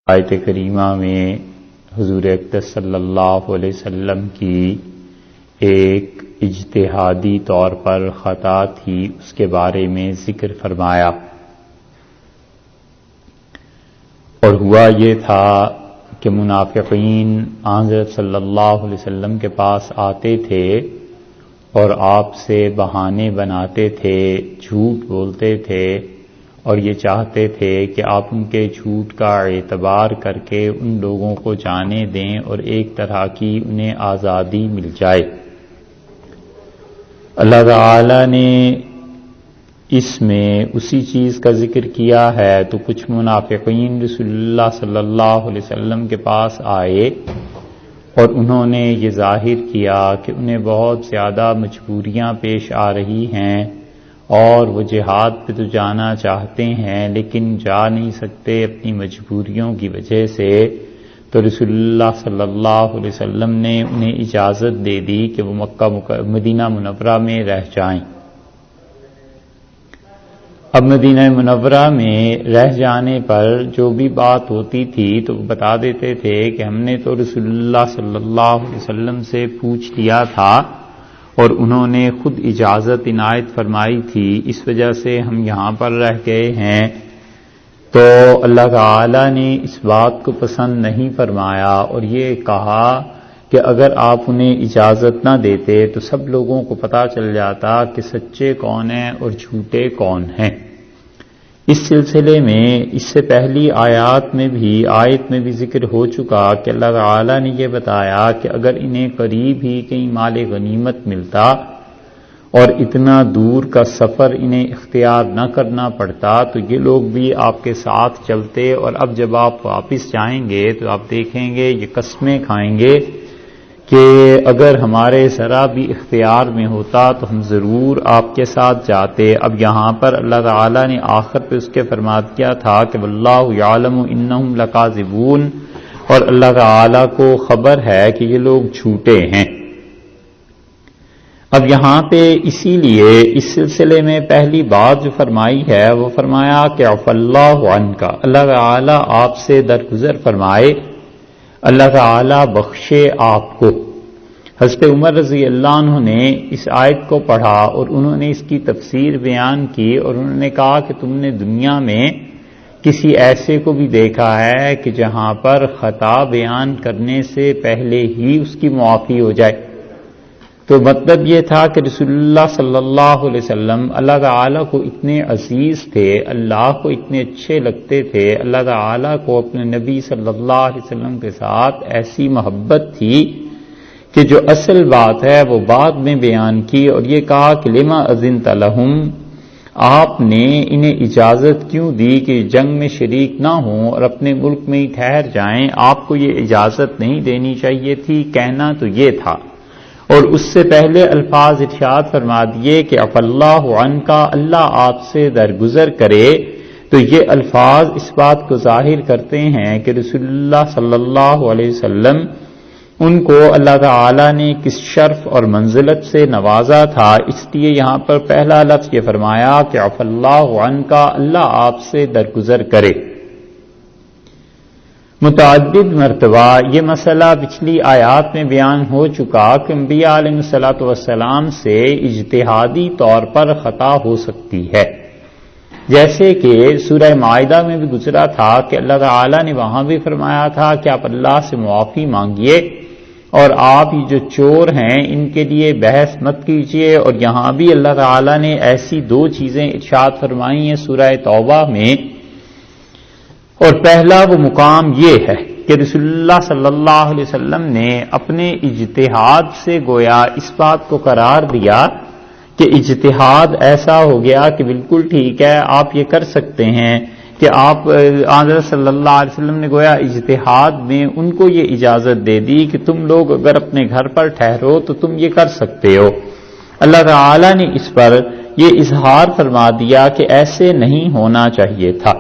آیت کریمہ میں حضور اقدس صلی اللہ علیہ وسلم کی ایک اجتہادی طور پر خطا تھی، اس کے بارے میں ذکر فرمایا، اور ہوا یہ تھا کہ منافقین حضرت صلی اللہ علیہ وسلم کے پاس آتے تھے اور آپ سے بہانے بناتے تھے، جھوٹ بولتے تھے، اور یہ چاہتے تھے کہ آپ ان کے جھوٹ کا اعتبار کر کے ان لوگوں کو جانے دیں اور ایک طرح کی انہیں آزادی مل جائے۔ اللہ تعالی نے اس میں اسی چیز کا ذکر کیا ہے، تو کچھ منافقین رسول اللہ صلی اللہ علیہ وسلم کے پاس آئے اور انہوں نے یہ ظاہر کیا کہ انہیں بہت زیادہ مجبوریاں پیش آ رہی ہیں اور وہ جہاد پہ تو جانا چاہتے ہیں لیکن جا نہیں سکتے اپنی مجبوریوں کی وجہ سے، تو رسول اللہ صلی اللہ علیہ وسلم نے انہیں اجازت دے دی کہ وہ مدینہ منورہ میں رہ جائیں۔ اب مدینہ منورہ میں رہ جانے پر جو بھی بات ہوتی تھی تو وہ بتا دیتے تھے کہ ہم نے تو رسول اللہ صلی اللہ علیہ وسلم سے پوچھ لیا تھا اور انہوں نے خود اجازت عنایت فرمائی تھی، اس وجہ سے ہم یہاں پر رہ گئے ہیں۔ تو اللہ تعالی نے اس بات کو پسند نہیں فرمایا اور یہ کہا کہ اگر آپ انہیں اجازت نہ دیتے تو سب لوگوں کو پتہ چل جاتا کہ سچے کون ہیں اور جھوٹے کون ہیں۔ اس سلسلے میں اس سے پہلی آیت میں بھی ذکر ہو چکا کہ اللہ تعالی نے یہ بتایا کہ اگر انہیں قریب ہی کہیں مال غنیمت ملتا اور اتنا دور کا سفر انہیں اختیار نہ کرنا پڑتا تو یہ لوگ بھی آپ کے ساتھ چلتے، اور اب جب آپ واپس جائیں گے تو آپ دیکھیں گے یہ قسمیں کھائیں گے کہ اگر ہمارے ذرا بھی اختیار میں ہوتا تو ہم ضرور آپ کے ساتھ جاتے۔ اب یہاں پر اللہ تعالیٰ نے آخر پہ اس کے فرما دیا تھا کہ واللہ یعلم انہم لکاذبون، اور اللہ تعالیٰ کو خبر ہے کہ یہ لوگ جھوٹے ہیں۔ اب یہاں پہ اسی لیے اس سلسلے میں پہلی بات جو فرمائی ہے وہ فرمایا کہ عفا اللہ عنک، اللہ تعالیٰ آپ سے درگزر فرمائے، اللہ تعالیٰ بخشے آپ کو۔ حضرت عمر رضی اللہ عنہ نے اس آیت کو پڑھا اور انہوں نے اس کی تفسیر بیان کی، اور انہوں نے کہا کہ تم نے دنیا میں کسی ایسے کو بھی دیکھا ہے کہ جہاں پر خطا بیان کرنے سے پہلے ہی اس کی معافی ہو جائے؟ تو مطلب یہ تھا کہ رسول اللہ صلی اللہ علیہ وسلم اللہ تعالیٰ کو اتنے عزیز تھے، اللہ کو اتنے اچھے لگتے تھے، اللہ تعالیٰ کو اپنے نبی صلی اللہ علیہ وسلم کے ساتھ ایسی محبت تھی کہ جو اصل بات ہے وہ بعد میں بیان کی، اور یہ کہا کہ لما اذنت لہم، آپ نے انہیں اجازت کیوں دی کہ جنگ میں شریک نہ ہوں اور اپنے ملک میں ہی ٹھہر جائیں؟ آپ کو یہ اجازت نہیں دینی چاہیے تھی، کہنا تو یہ تھا۔ اور اس سے پہلے الفاظ ارشاد فرما دیے کہ عفا اللہ عنک، اللہ آپ سے درگزر کرے، تو یہ الفاظ اس بات کو ظاہر کرتے ہیں کہ رسول اللہ صلی اللہ علیہ وسلم ان کو اللہ تعالی نے کس شرف اور منزلت سے نوازا تھا، اس لیے یہاں پر پہلا لفظ یہ فرمایا کہ عفا اللہ عنک، اللہ آپ سے درگزر کرے۔ متعدد مرتبہ یہ مسئلہ پچھلی آیات میں بیان ہو چکا کہ انبیاء علیہ الصلوۃ والسلام سے اجتہادی طور پر خطا ہو سکتی ہے، جیسے کہ سورہ مائدہ میں بھی گزرا تھا کہ اللہ تعالیٰ نے وہاں بھی فرمایا تھا کہ آپ اللہ سے معافی مانگیے، اور آپ یہ جو چور ہیں ان کے لیے بحث مت کیجیے، اور یہاں بھی اللہ تعالیٰ نے ایسی دو چیزیں ارشاد فرمائی ہیں سورہ توبہ میں، اور پہلا وہ مقام یہ ہے کہ رسول اللہ صلی اللہ علیہ وسلم نے اپنے اجتہاد سے گویا اس بات کو قرار دیا کہ اجتہاد ایسا ہو گیا کہ بالکل ٹھیک ہے، آپ یہ کر سکتے ہیں کہ آپ حضرت صلی اللہ علیہ وسلم نے گویا اجتہاد میں ان کو یہ اجازت دے دی کہ تم لوگ اگر اپنے گھر پر ٹھہرو تو تم یہ کر سکتے ہو۔ اللہ تعالی نے اس پر یہ اظہار فرما دیا کہ ایسے نہیں ہونا چاہیے تھا۔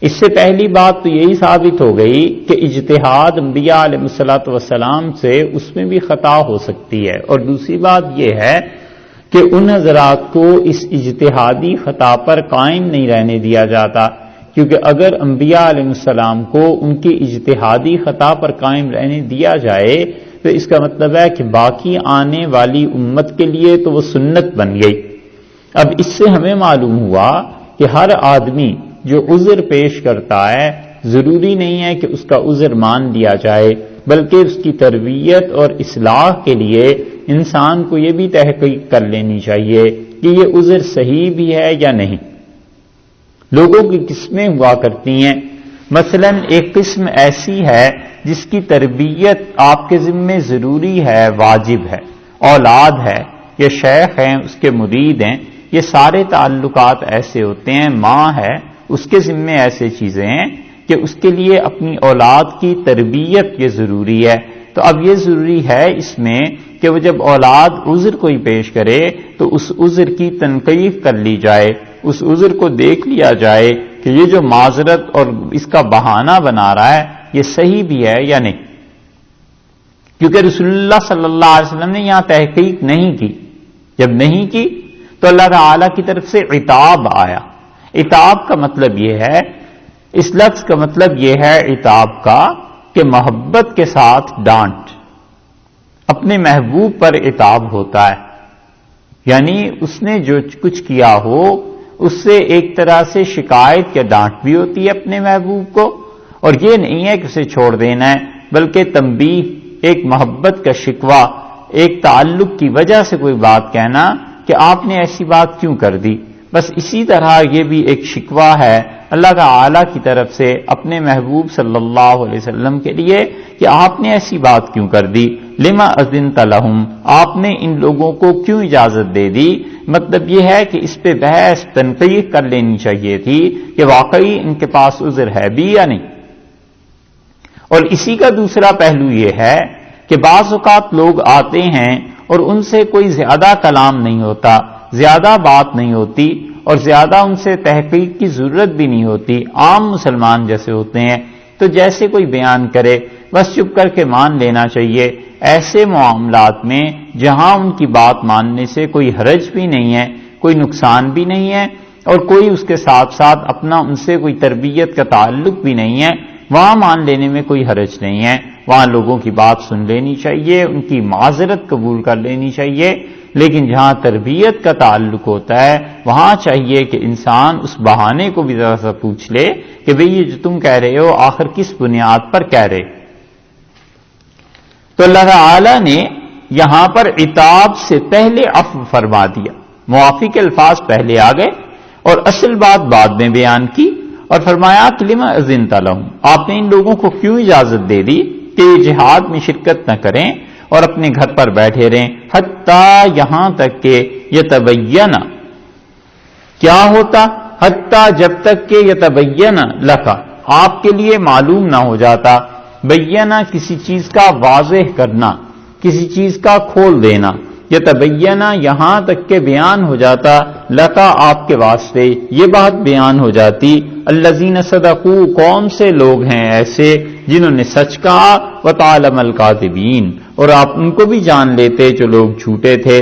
اس سے پہلی بات تو یہی ثابت ہو گئی کہ اجتہاد انبیاء علیہ الصلوۃ والسلام سے اس میں بھی خطا ہو سکتی ہے، اور دوسری بات یہ ہے کہ ان حضرات کو اس اجتہادی خطا پر قائم نہیں رہنے دیا جاتا، کیونکہ اگر انبیاء علیہ السلام کو ان کی اجتہادی خطا پر قائم رہنے دیا جائے تو اس کا مطلب ہے کہ باقی آنے والی امت کے لیے تو وہ سنت بن گئی۔ اب اس سے ہمیں معلوم ہوا کہ ہر آدمی جو عذر پیش کرتا ہے ضروری نہیں ہے کہ اس کا عذر مان لیا جائے، بلکہ اس کی تربیت اور اصلاح کے لیے انسان کو یہ بھی تحقیق کر لینی چاہیے کہ یہ عذر صحیح بھی ہے یا نہیں۔ لوگوں کی قسمیں ہوا کرتی ہیں، مثلا ایک قسم ایسی ہے جس کی تربیت آپ کے ذمے ضروری ہے، واجب ہے، اولاد ہے، یہ شیخ ہیں، اس کے مرید ہیں، یہ سارے تعلقات ایسے ہوتے ہیں، ماں ہے اس کے ذمے ایسے چیزیں ہیں کہ اس کے لیے اپنی اولاد کی تربیت یہ ضروری ہے۔ تو اب یہ ضروری ہے اس میں کہ وہ جب اولاد عذر کوئی پیش کرے تو اس عذر کی تنقید کر لی جائے، اس عذر کو دیکھ لیا جائے کہ یہ جو معذرت اور اس کا بہانہ بنا رہا ہے یہ صحیح بھی ہے یا نہیں، کیونکہ رسول اللہ صلی اللہ علیہ وسلم نے یہاں تحقیق نہیں کی۔ جب نہیں کی تو اللہ تعالی کی طرف سے عتاب آیا۔ عتاب کا مطلب یہ ہے، اس لفظ کا مطلب یہ ہے عتاب کا کہ محبت کے ساتھ ڈانٹ، اپنے محبوب پر عتاب ہوتا ہے، یعنی اس نے جو کچھ کیا ہو اس سے ایک طرح سے شکایت یا ڈانٹ بھی ہوتی ہے اپنے محبوب کو، اور یہ نہیں ہے کہ اسے چھوڑ دینا ہے، بلکہ تنبیہ، ایک محبت کا شکوہ، ایک تعلق کی وجہ سے کوئی بات کہنا کہ آپ نے ایسی بات کیوں کر دی۔ بس اسی طرح یہ بھی ایک شکوہ ہے اللہ تعالی کی طرف سے اپنے محبوب صلی اللہ علیہ وسلم کے لیے کہ آپ نے ایسی بات کیوں کر دی، لما اذنت لہم، آپ نے ان لوگوں کو کیوں اجازت دے دی۔ مطلب یہ ہے کہ اس پہ بحث تنقید کر لینی چاہیے تھی کہ واقعی ان کے پاس عذر ہے بھی یا نہیں۔ اور اسی کا دوسرا پہلو یہ ہے کہ بعض اوقات لوگ آتے ہیں اور ان سے کوئی زیادہ کلام نہیں ہوتا، زیادہ بات نہیں ہوتی، اور زیادہ ان سے تحقیق کی ضرورت بھی نہیں ہوتی، عام مسلمان جیسے ہوتے ہیں، تو جیسے کوئی بیان کرے بس چپ کر کے مان لینا چاہیے۔ ایسے معاملات میں جہاں ان کی بات ماننے سے کوئی حرج بھی نہیں ہے، کوئی نقصان بھی نہیں ہے، اور کوئی اس کے ساتھ ساتھ اپنا ان سے کوئی تربیت کا تعلق بھی نہیں ہے، وہاں مان لینے میں کوئی حرج نہیں ہے، وہاں لوگوں کی بات سن لینی چاہیے، ان کی معذرت قبول کر لینی چاہیے۔ لیکن جہاں تربیت کا تعلق ہوتا ہے وہاں چاہیے کہ انسان اس بہانے کو بھی ذرا سا پوچھ لے کہ بھئی یہ جو تم کہہ رہے ہو آخر کس بنیاد پر کہہ رہے۔ تو اللہ تعالی نے یہاں پر عتاب سے پہلے عفو فرما دیا، معافی کے الفاظ پہلے آ گئے اور اصل بات بعد میں بیان کی، اور فرمایا کہ لما اذنت لہم، آپ نے ان لوگوں کو کیوں اجازت دے دی کہ یہ جہاد میں شرکت نہ کریں اور اپنے گھر پر بیٹھے رہیں، حتیٰ یہاں تک کہ یتبین، کیا ہوتا؟ حتیٰ جب تک کہ یتبین لک، آپ کے لیے معلوم نہ ہو جاتا، بینا کسی چیز کا واضح کرنا، کسی چیز کا کھول دینا، یتبین یہاں تک کہ بیان ہو جاتا، لکا آپ کے واسطے یہ بات بیان ہو جاتی، الذین صدقوا، کون سے لوگ ہیں ایسے جنہوں نے سچ کہا، وتعلم الکاذبین، اور آپ ان کو بھی جان لیتے جو لوگ جھوٹے تھے،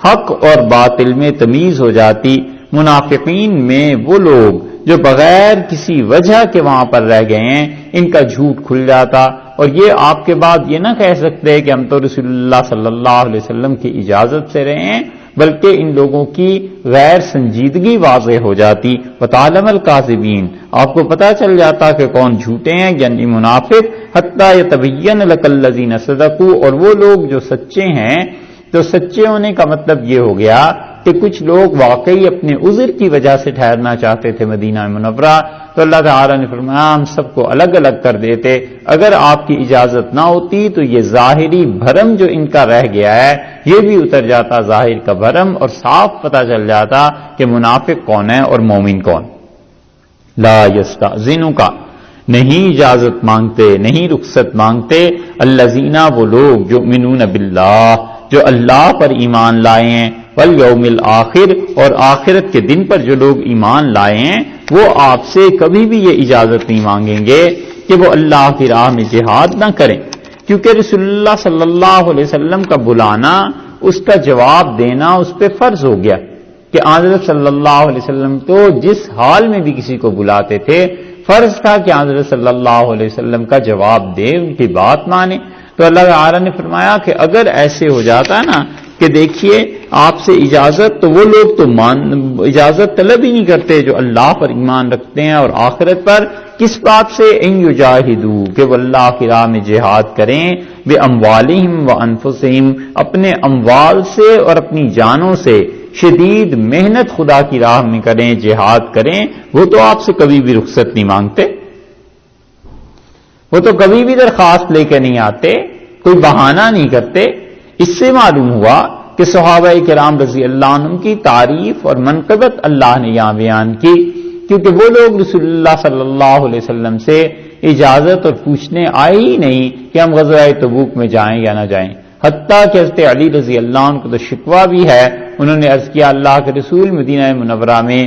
حق اور باطل میں تمیز ہو جاتی، منافقین میں وہ لوگ جو بغیر کسی وجہ کے وہاں پر رہ گئے ہیں ان کا جھوٹ کھل جاتا، اور یہ آپ کے بعد یہ نہ کہہ سکتے کہ ہم تو رسول اللہ صلی اللہ علیہ وسلم کی اجازت سے رہے ہیں، بلکہ ان لوگوں کی غیر سنجیدگی واضح ہو جاتی، وتعلم الکاذبین، آپ کو پتہ چل جاتا کہ کون جھوٹے ہیں یعنی منافق، حتیٰ یتبین لک الذین صدقوا، اور وہ لوگ جو سچے ہیں، تو سچے ہونے کا مطلب یہ ہو گیا کہ کچھ لوگ واقعی اپنے عذر کی وجہ سے ٹھہرنا چاہتے تھے مدینہ منورہ، تو اللہ تعالیٰ نے فرمایا ہم سب کو الگ الگ کر دیتے، اگر آپ کی اجازت نہ ہوتی تو یہ ظاہری بھرم جو ان کا رہ گیا ہے یہ بھی اتر جاتا، ظاہر کا بھرم، اور صاف پتہ چل جاتا کہ منافق کون ہے اور مومن کون۔ لا یستأذنک، نہیں اجازت مانگتے، نہیں رخصت مانگتے، الذین، وہ لوگ یؤمنون باللہ، جو اللہ پر ایمان لائے ہیں، والیوم الآخر، اور آخرت کے دن پر جو لوگ ایمان لائے ہیں وہ آپ سے کبھی بھی یہ اجازت نہیں مانگیں گے کہ وہ اللہ کی راہ میں جہاد نہ کریں، کیونکہ رسول اللہ صلی اللہ علیہ وسلم کا بلانا، اس کا جواب دینا اس پہ فرض ہو گیا، کہ حضرت صلی اللہ علیہ وسلم تو جس حال میں بھی کسی کو بلاتے تھے فرض تھا کہ حضرت صلی اللہ علیہ وسلم کا جواب دے، ان کی بات مانے. تو اللہ تعالیٰ نے فرمایا کہ اگر ایسے ہو جاتا ہے نا کہ دیکھیے آپ سے اجازت، تو وہ لوگ تو اجازت طلب ہی نہیں کرتے جو اللہ پر ایمان رکھتے ہیں اور آخرت پر. کس بات سے؟ ان یجاہدو، کہ وہ اللہ کی راہ میں جہاد کریں، بے اموالہم و انفسہم، اپنے اموال سے اور اپنی جانوں سے شدید محنت خدا کی راہ میں کریں، جہاد کریں. وہ تو آپ سے کبھی بھی رخصت نہیں مانگتے، وہ تو کبھی بھی درخواست لے کے نہیں آتے، کوئی بہانہ نہیں کرتے. اس سے معلوم ہوا کہ صحابہ کرام رضی اللہ عنہم کی تعریف اور منقبت اللہ نے یہاں بیان کی، کیونکہ وہ لوگ رسول اللہ صلی اللہ علیہ وسلم سے اجازت اور پوچھنے آئے ہی نہیں کہ ہم غزوہ تبوک میں جائیں یا نہ جائیں. حتیٰ کہ حضرت علی رضی اللہ عنہ کو تو شکوہ بھی ہے، انہوں نے عرض کیا اللہ کے رسول مدینہ منورہ میں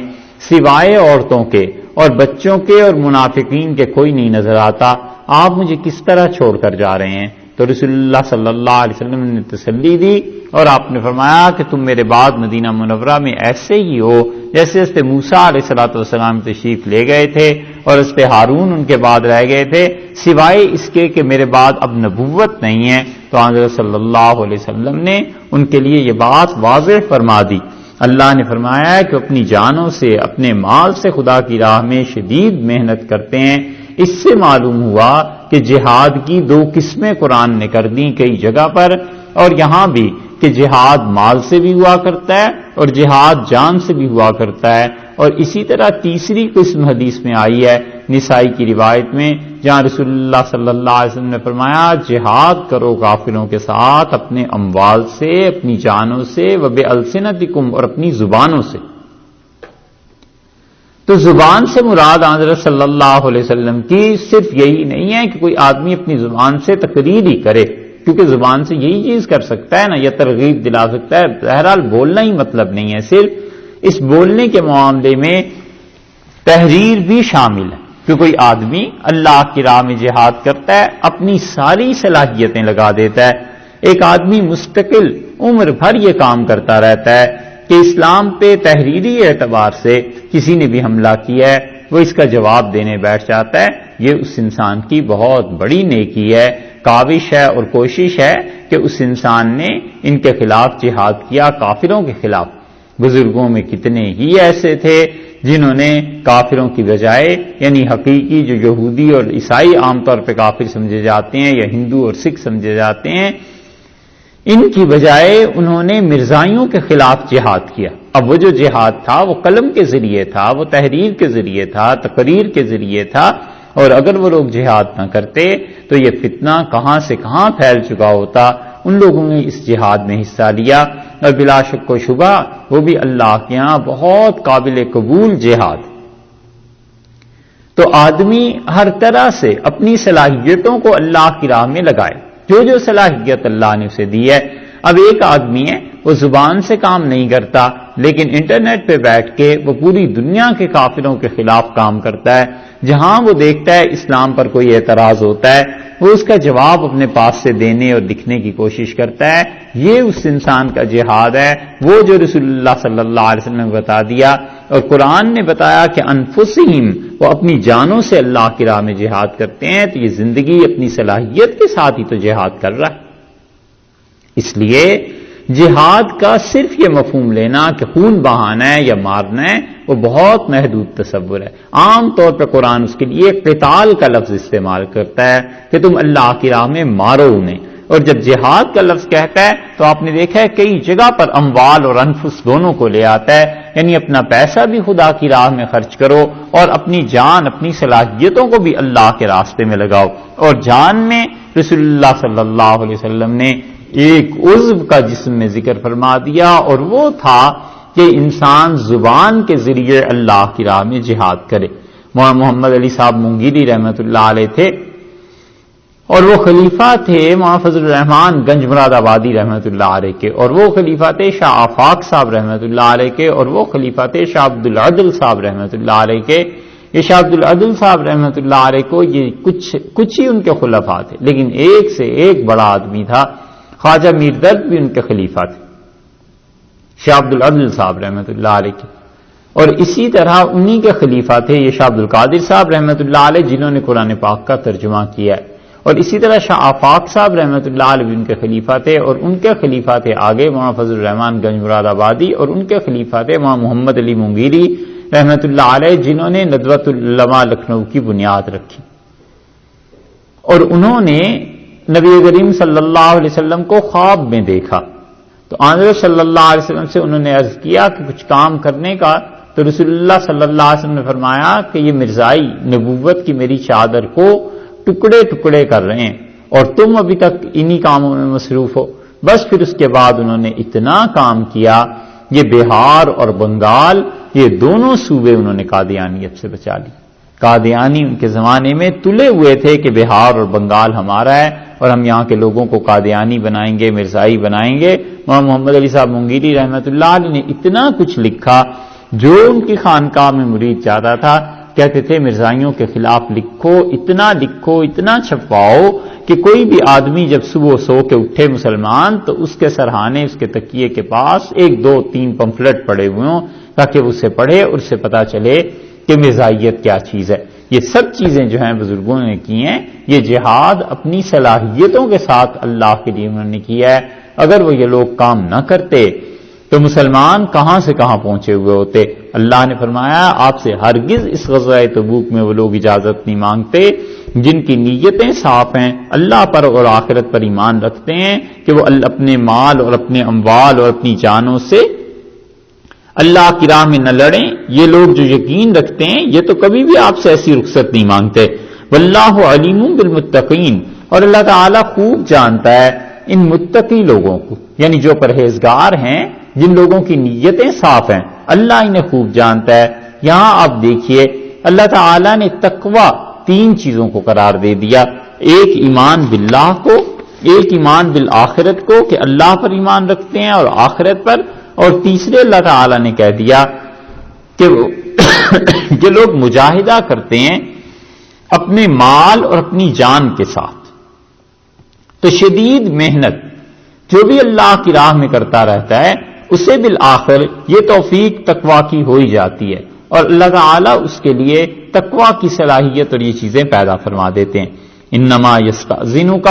سوائے عورتوں کے اور بچوں کے اور منافقین کے کوئی نہیں نظر آتا، آپ مجھے کس طرح چھوڑ کر جا رہے ہیں؟ تو رسول اللہ صلی اللہ علیہ وسلم نے تسلی دی اور آپ نے فرمایا کہ تم میرے بعد مدینہ منورہ میں ایسے ہی ہو جیسے حضرت موسیٰ علیہ السلام تشریف لے گئے تھے اور حضرت ہارون ان کے بعد رہ گئے تھے، سوائے اس کے کہ میرے بعد اب نبوت نہیں ہے. تو حضرت صلی اللہ علیہ وسلم نے ان کے لیے یہ بات واضح فرما دی. اللہ نے فرمایا کہ اپنی جانوں سے اپنے مال سے خدا کی راہ میں شدید محنت کرتے ہیں. اس سے معلوم ہوا کہ جہاد کی دو قسمیں قرآن نے کر دیں کئی جگہ پر، اور یہاں بھی کہ جہاد مال سے بھی ہوا کرتا ہے اور جہاد جان سے بھی ہوا کرتا ہے. اور اسی طرح تیسری قسم حدیث میں آئی ہے نسائی کی روایت میں، جہاں رسول اللہ صلی اللہ علیہ وسلم نے فرمایا جہاد کرو کافروں کے ساتھ اپنے اموال سے، اپنی جانوں سے، وبألسنتکم، اور اپنی زبانوں سے. تو زبان سے مراد حضرت صلی اللہ علیہ وسلم کی صرف یہی نہیں ہے کہ کوئی آدمی اپنی زبان سے تقریر ہی کرے، کیونکہ زبان سے یہی چیز کر سکتا ہے نا، یا ترغیب دلا سکتا ہے. بہرحال بولنا ہی مطلب نہیں ہے، صرف اس بولنے کے معاملے میں تحریر بھی شامل ہے کہ کوئی آدمی اللہ کی راہ میں جہاد کرتا ہے، اپنی ساری صلاحیتیں لگا دیتا ہے. ایک آدمی مستقل عمر بھر یہ کام کرتا رہتا ہے کہ اسلام پہ تحریری اعتبار سے کسی نے بھی حملہ کیا ہے وہ اس کا جواب دینے بیٹھ جاتا ہے. یہ اس انسان کی بہت بڑی نیکی ہے، کاوش ہے اور کوشش ہے کہ اس انسان نے ان کے خلاف جہاد کیا، کافروں کے خلاف. بزرگوں میں کتنے ہی ایسے تھے جنہوں نے کافروں کی بجائے، یعنی حقیقی جو یہودی اور عیسائی عام طور پہ کافر سمجھے جاتے ہیں یا ہندو اور سکھ سمجھے جاتے ہیں، ان کی بجائے انہوں نے مرزائیوں کے خلاف جہاد کیا. اب وہ جو جہاد تھا وہ قلم کے ذریعے تھا، وہ تحریر کے ذریعے تھا، تقریر کے ذریعے تھا. اور اگر وہ لوگ جہاد نہ کرتے تو یہ فتنہ کہاں سے کہاں پھیل چکا ہوتا. ان لوگوں نے اس جہاد میں حصہ لیا اور بلا شک و شبہ وہ بھی اللہ کے یہاں بہت قابل قبول جہاد. تو آدمی ہر طرح سے اپنی صلاحیتوں کو اللہ کی راہ میں لگائے، جو صلاحیت اللہ نے اسے دی ہے. اب ایک آدمی ہے وہ زبان سے کام نہیں کرتا لیکن انٹرنیٹ پہ بیٹھ کے وہ پوری دنیا کے کافروں کے خلاف کام کرتا ہے. جہاں وہ دیکھتا ہے اسلام پر کوئی اعتراض ہوتا ہے وہ اس کا جواب اپنے پاس سے دینے اور لکھنے کی کوشش کرتا ہے. یہ اس انسان کا جہاد ہے، وہ جو رسول اللہ صلی اللہ علیہ وسلم نے بتا دیا. اور قرآن نے بتایا کہ انفسہم، وہ اپنی جانوں سے اللہ کی راہ میں جہاد کرتے ہیں. تو یہ زندگی اپنی صلاحیت کے ساتھ ہی تو جہاد کر رہا ہے. اس لیے جہاد کا صرف یہ مفہوم لینا کہ خون بہانا ہے یا مارنا ہے وہ بہت محدود تصور ہے. عام طور پر قرآن اس کے لیے قتال کا لفظ استعمال کرتا ہے کہ تم اللہ کی راہ میں مارو انہیں. اور جب جہاد کا لفظ کہتا ہے تو آپ نے دیکھا ہے کئی جگہ پر اموال اور انفس دونوں کو لے آتا ہے، یعنی اپنا پیسہ بھی خدا کی راہ میں خرچ کرو اور اپنی جان، اپنی صلاحیتوں کو بھی اللہ کے راستے میں لگاؤ. اور جان میں رسول اللہ صلی اللہ علیہ وسلم نے ایک عضو کا جسم میں ذکر فرما دیا اور وہ تھا کہ انسان زبان کے ذریعے اللہ کی راہ میں جہاد کرے. مولانا محمد علی صاحب منگیری رحمۃ اللہ علیہ تھے اور وہ خلیفہ تھے مولانا فضل الرحمان گنج مراد آبادی رحمۃ اللہ علیہ کے، اور وہ خلیفہ تھے شاہ آفاق صاحب رحمۃ اللہ علیہ کے، اور وہ خلیفہ تھے شاہ عبد العدل صاحب رحمۃ اللہ علیہ کے. یہ شاہ عبد العدل صاحب رحمۃ اللہ علیہ کو یہ کچھ ہی ان کے خلفاء تھے، لیکن ایک سے ایک بڑا آدمی تھا. خواجہ میر درد بھی ان کے خلیفہ تھے. شاہ عبد العدل صاحب رحمۃ اللہ علیہ کی، اور اسی طرح انہی کے خلیفہ تھے یہ شاہ عبد القادر صاحب رحمۃ اللہ علیہ جنہوں نے قرآن پاک کا ترجمہ کیا ہے، اور اسی طرح شاہ آفاق صاحب رحمۃ اللہ علیہ بھی ان کے خلیفہ تھے، اور ان کے خلیفہ تھے آگے مولانا فضل الرحمان گنج مراد آبادی، اور ان کے خلیفہ تھے مولانا محمد علی منگیری رحمۃ اللہ علیہ جنہوں نے ندوۃ العلماء لکھنؤ کی بنیاد رکھی، اور انہوں نے نبی کریم صلی اللہ علیہ وسلم کو خواب میں دیکھا، تو حضرت صلی اللہ علیہ وسلم سے انہوں نے عرض کیا کہ کچھ کام کرنے کا، تو رسول اللہ صلی اللہ علیہ وسلم نے فرمایا کہ یہ مرزائی نبوت کی میری چادر کو ٹکڑے ٹکڑے کر رہے ہیں اور تم ابھی تک انہی کاموں میں مصروف ہو۔ بس پھر اس کے بعد انہوں نے اتنا کام کیا، یہ بہار اور بنگال یہ دونوں صوبے انہوں نے قادیانیت سے بچا لی۔ قادیانی ان کے زمانے میں تلے ہوئے تھے کہ بہار اور بنگال ہمارا ہے اور ہم یہاں کے لوگوں کو قادیانی بنائیں گے، مرزائی بنائیں گے۔ مولانا محمد علی صاحب منگیری رحمۃ اللہ علیہ نے اتنا کچھ لکھا، جو ان کی خانقاہ میں مرید چاہتا تھا کہتے تھے مرزائیوں کے خلاف لکھو، اتنا چھپواؤ کہ کوئی بھی آدمی جب صبح سو کے اٹھے مسلمان تو اس کے سرہانے، اس کے تکیے کے پاس 1 2 3 پمفلٹ پڑے ہوئے ہوں تاکہ وہ اسے پڑھے اور اسے پتا چلے کہ مرزائیت کیا چیز ہے۔ یہ سب چیزیں جو ہیں بزرگوں نے کی ہیں، یہ جہاد اپنی صلاحیتوں کے ساتھ اللہ کے لیے انہوں نے کیا ہے۔ اگر وہ یہ لوگ کام نہ کرتے تو مسلمان کہاں سے کہاں پہنچے ہوئے ہوتے۔ اللہ نے فرمایا آپ سے ہرگز اس غزوہ تبوک میں وہ لوگ اجازت نہیں مانگتے جن کی نیتیں صاف ہیں، اللہ پر اور آخرت پر ایمان رکھتے ہیں کہ وہ اپنے مال اور اپنے اموال اور اپنی جانوں سے اللہ کی راہ میں نہ لڑیں۔ یہ لوگ جو یقین رکھتے ہیں یہ تو کبھی بھی آپ سے ایسی رخصت نہیں مانگتے۔ واللہ علیم بالمتقین، اور اللہ تعالیٰ خوب جانتا ہے ان متقی لوگوں کو، یعنی جو پرہیزگار ہیں، جن لوگوں کی نیتیں صاف ہیں، اللہ انہیں خوب جانتا ہے۔ یہاں آپ دیکھیے اللہ تعالیٰ نے تقوی 3 چیزوں کو قرار دے دیا، ایک ایمان باللہ کو، ایک ایمان بالآخرت کو کہ اللہ پر ایمان رکھتے ہیں اور آخرت پر، اور تیسرے اللہ تعالیٰ نے کہہ دیا کہ یہ لوگ مجاہدہ کرتے ہیں اپنے مال اور اپنی جان کے ساتھ۔ تو شدید محنت جو بھی اللہ کی راہ میں کرتا رہتا ہے اسے بالآخر یہ توفیق تقوی کی ہو ہی جاتی ہے، اور اللہ تعالیٰ اس کے لیے تقوی کی صلاحیت اور یہ چیزیں پیدا فرما دیتے ہیں۔ انما یستأذنک،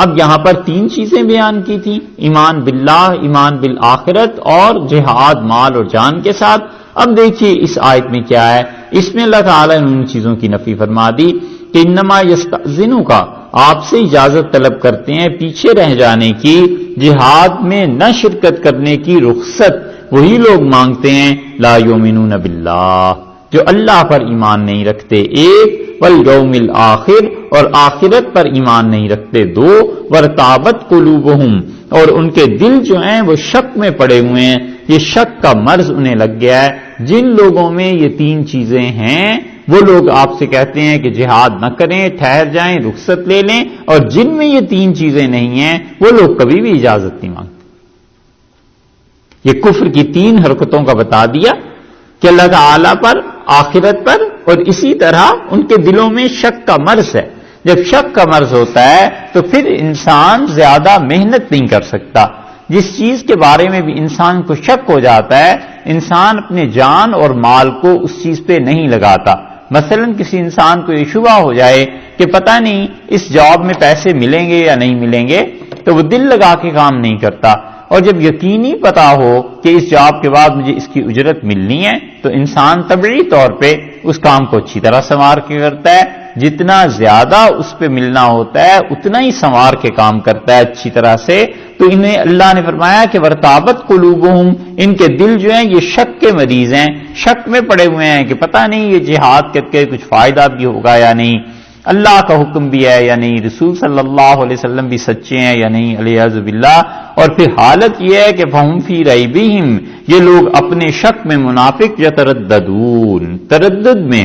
اب یہاں پر 3 چیزیں بیان کی تھیں، ایمان باللہ، ایمان بالآخرت اور جہاد مال اور جان کے ساتھ۔ اب دیکھیے اس آیت میں کیا ہے، اس میں اللہ تعالیٰ نے ان چیزوں کی نفی فرما دی کہ انما یستأذنک، آپ سے اجازت طلب کرتے ہیں پیچھے رہ جانے کی، جہاد میں نہ شرکت کرنے کی رخصت وہی لوگ مانگتے ہیں لا یؤمنون باللہ، جو اللہ پر ایمان نہیں رکھتے، 1 والیوم الآخر، اور آخرت پر ایمان نہیں رکھتے، 2 وارتابت قلوبہم، اور ان کے دل جو ہیں وہ شک میں پڑے ہوئے ہیں، یہ شک کا مرض انہیں لگ گیا ہے۔ جن لوگوں میں یہ 3 چیزیں ہیں وہ لوگ آپ سے کہتے ہیں کہ جہاد نہ کریں، ٹھہر جائیں، رخصت لے لیں، اور جن میں یہ 3 چیزیں نہیں ہیں وہ لوگ کبھی بھی اجازت نہیں مانگتے۔ یہ کفر کی 3 حرکتوں کا بتا دیا کہ اللہ تعالیٰ پر، آخرت پر، اور اسی طرح ان کے دلوں میں شک کا مرض ہے۔ جب شک کا مرض ہوتا ہے تو پھر انسان زیادہ محنت نہیں کر سکتا۔ جس چیز کے بارے میں بھی انسان کو شک ہو جاتا ہے، انسان اپنے جان اور مال کو اس چیز پہ نہیں لگاتا۔ مثلا کسی انسان کو یہ شبہ ہو جائے کہ پتہ نہیں اس جاب میں پیسے ملیں گے یا نہیں ملیں گے، تو وہ دل لگا کے کام نہیں کرتا، اور جب یقینی پتا ہو کہ اس جاب کے بعد مجھے اس کی اجرت ملنی ہے تو انسان طبعی طور پہ اس کام کو اچھی طرح سنوار کے کرتا ہے۔ جتنا زیادہ اس پہ ملنا ہوتا ہے اتنا ہی سنوار کے کام کرتا ہے اچھی طرح سے۔ تو انہیں اللہ نے فرمایا کہ ورتابت قلوبہم، ان کے دل جو ہیں یہ شک کے مریض ہیں، شک میں پڑے ہوئے ہیں کہ پتہ نہیں یہ جہاد کر کے کچھ فائدہ بھی ہوگا یا نہیں، اللہ کا حکم بھی ہے یا نہیں، رسول صلی اللہ علیہ وسلم بھی سچے ہیں یا نہیں، علیہ باللہ۔ اور پھر حالت یہ ہے کہ فہم فی ریبہم، یہ لوگ اپنے شک میں منافق یترددون، تردد میں۔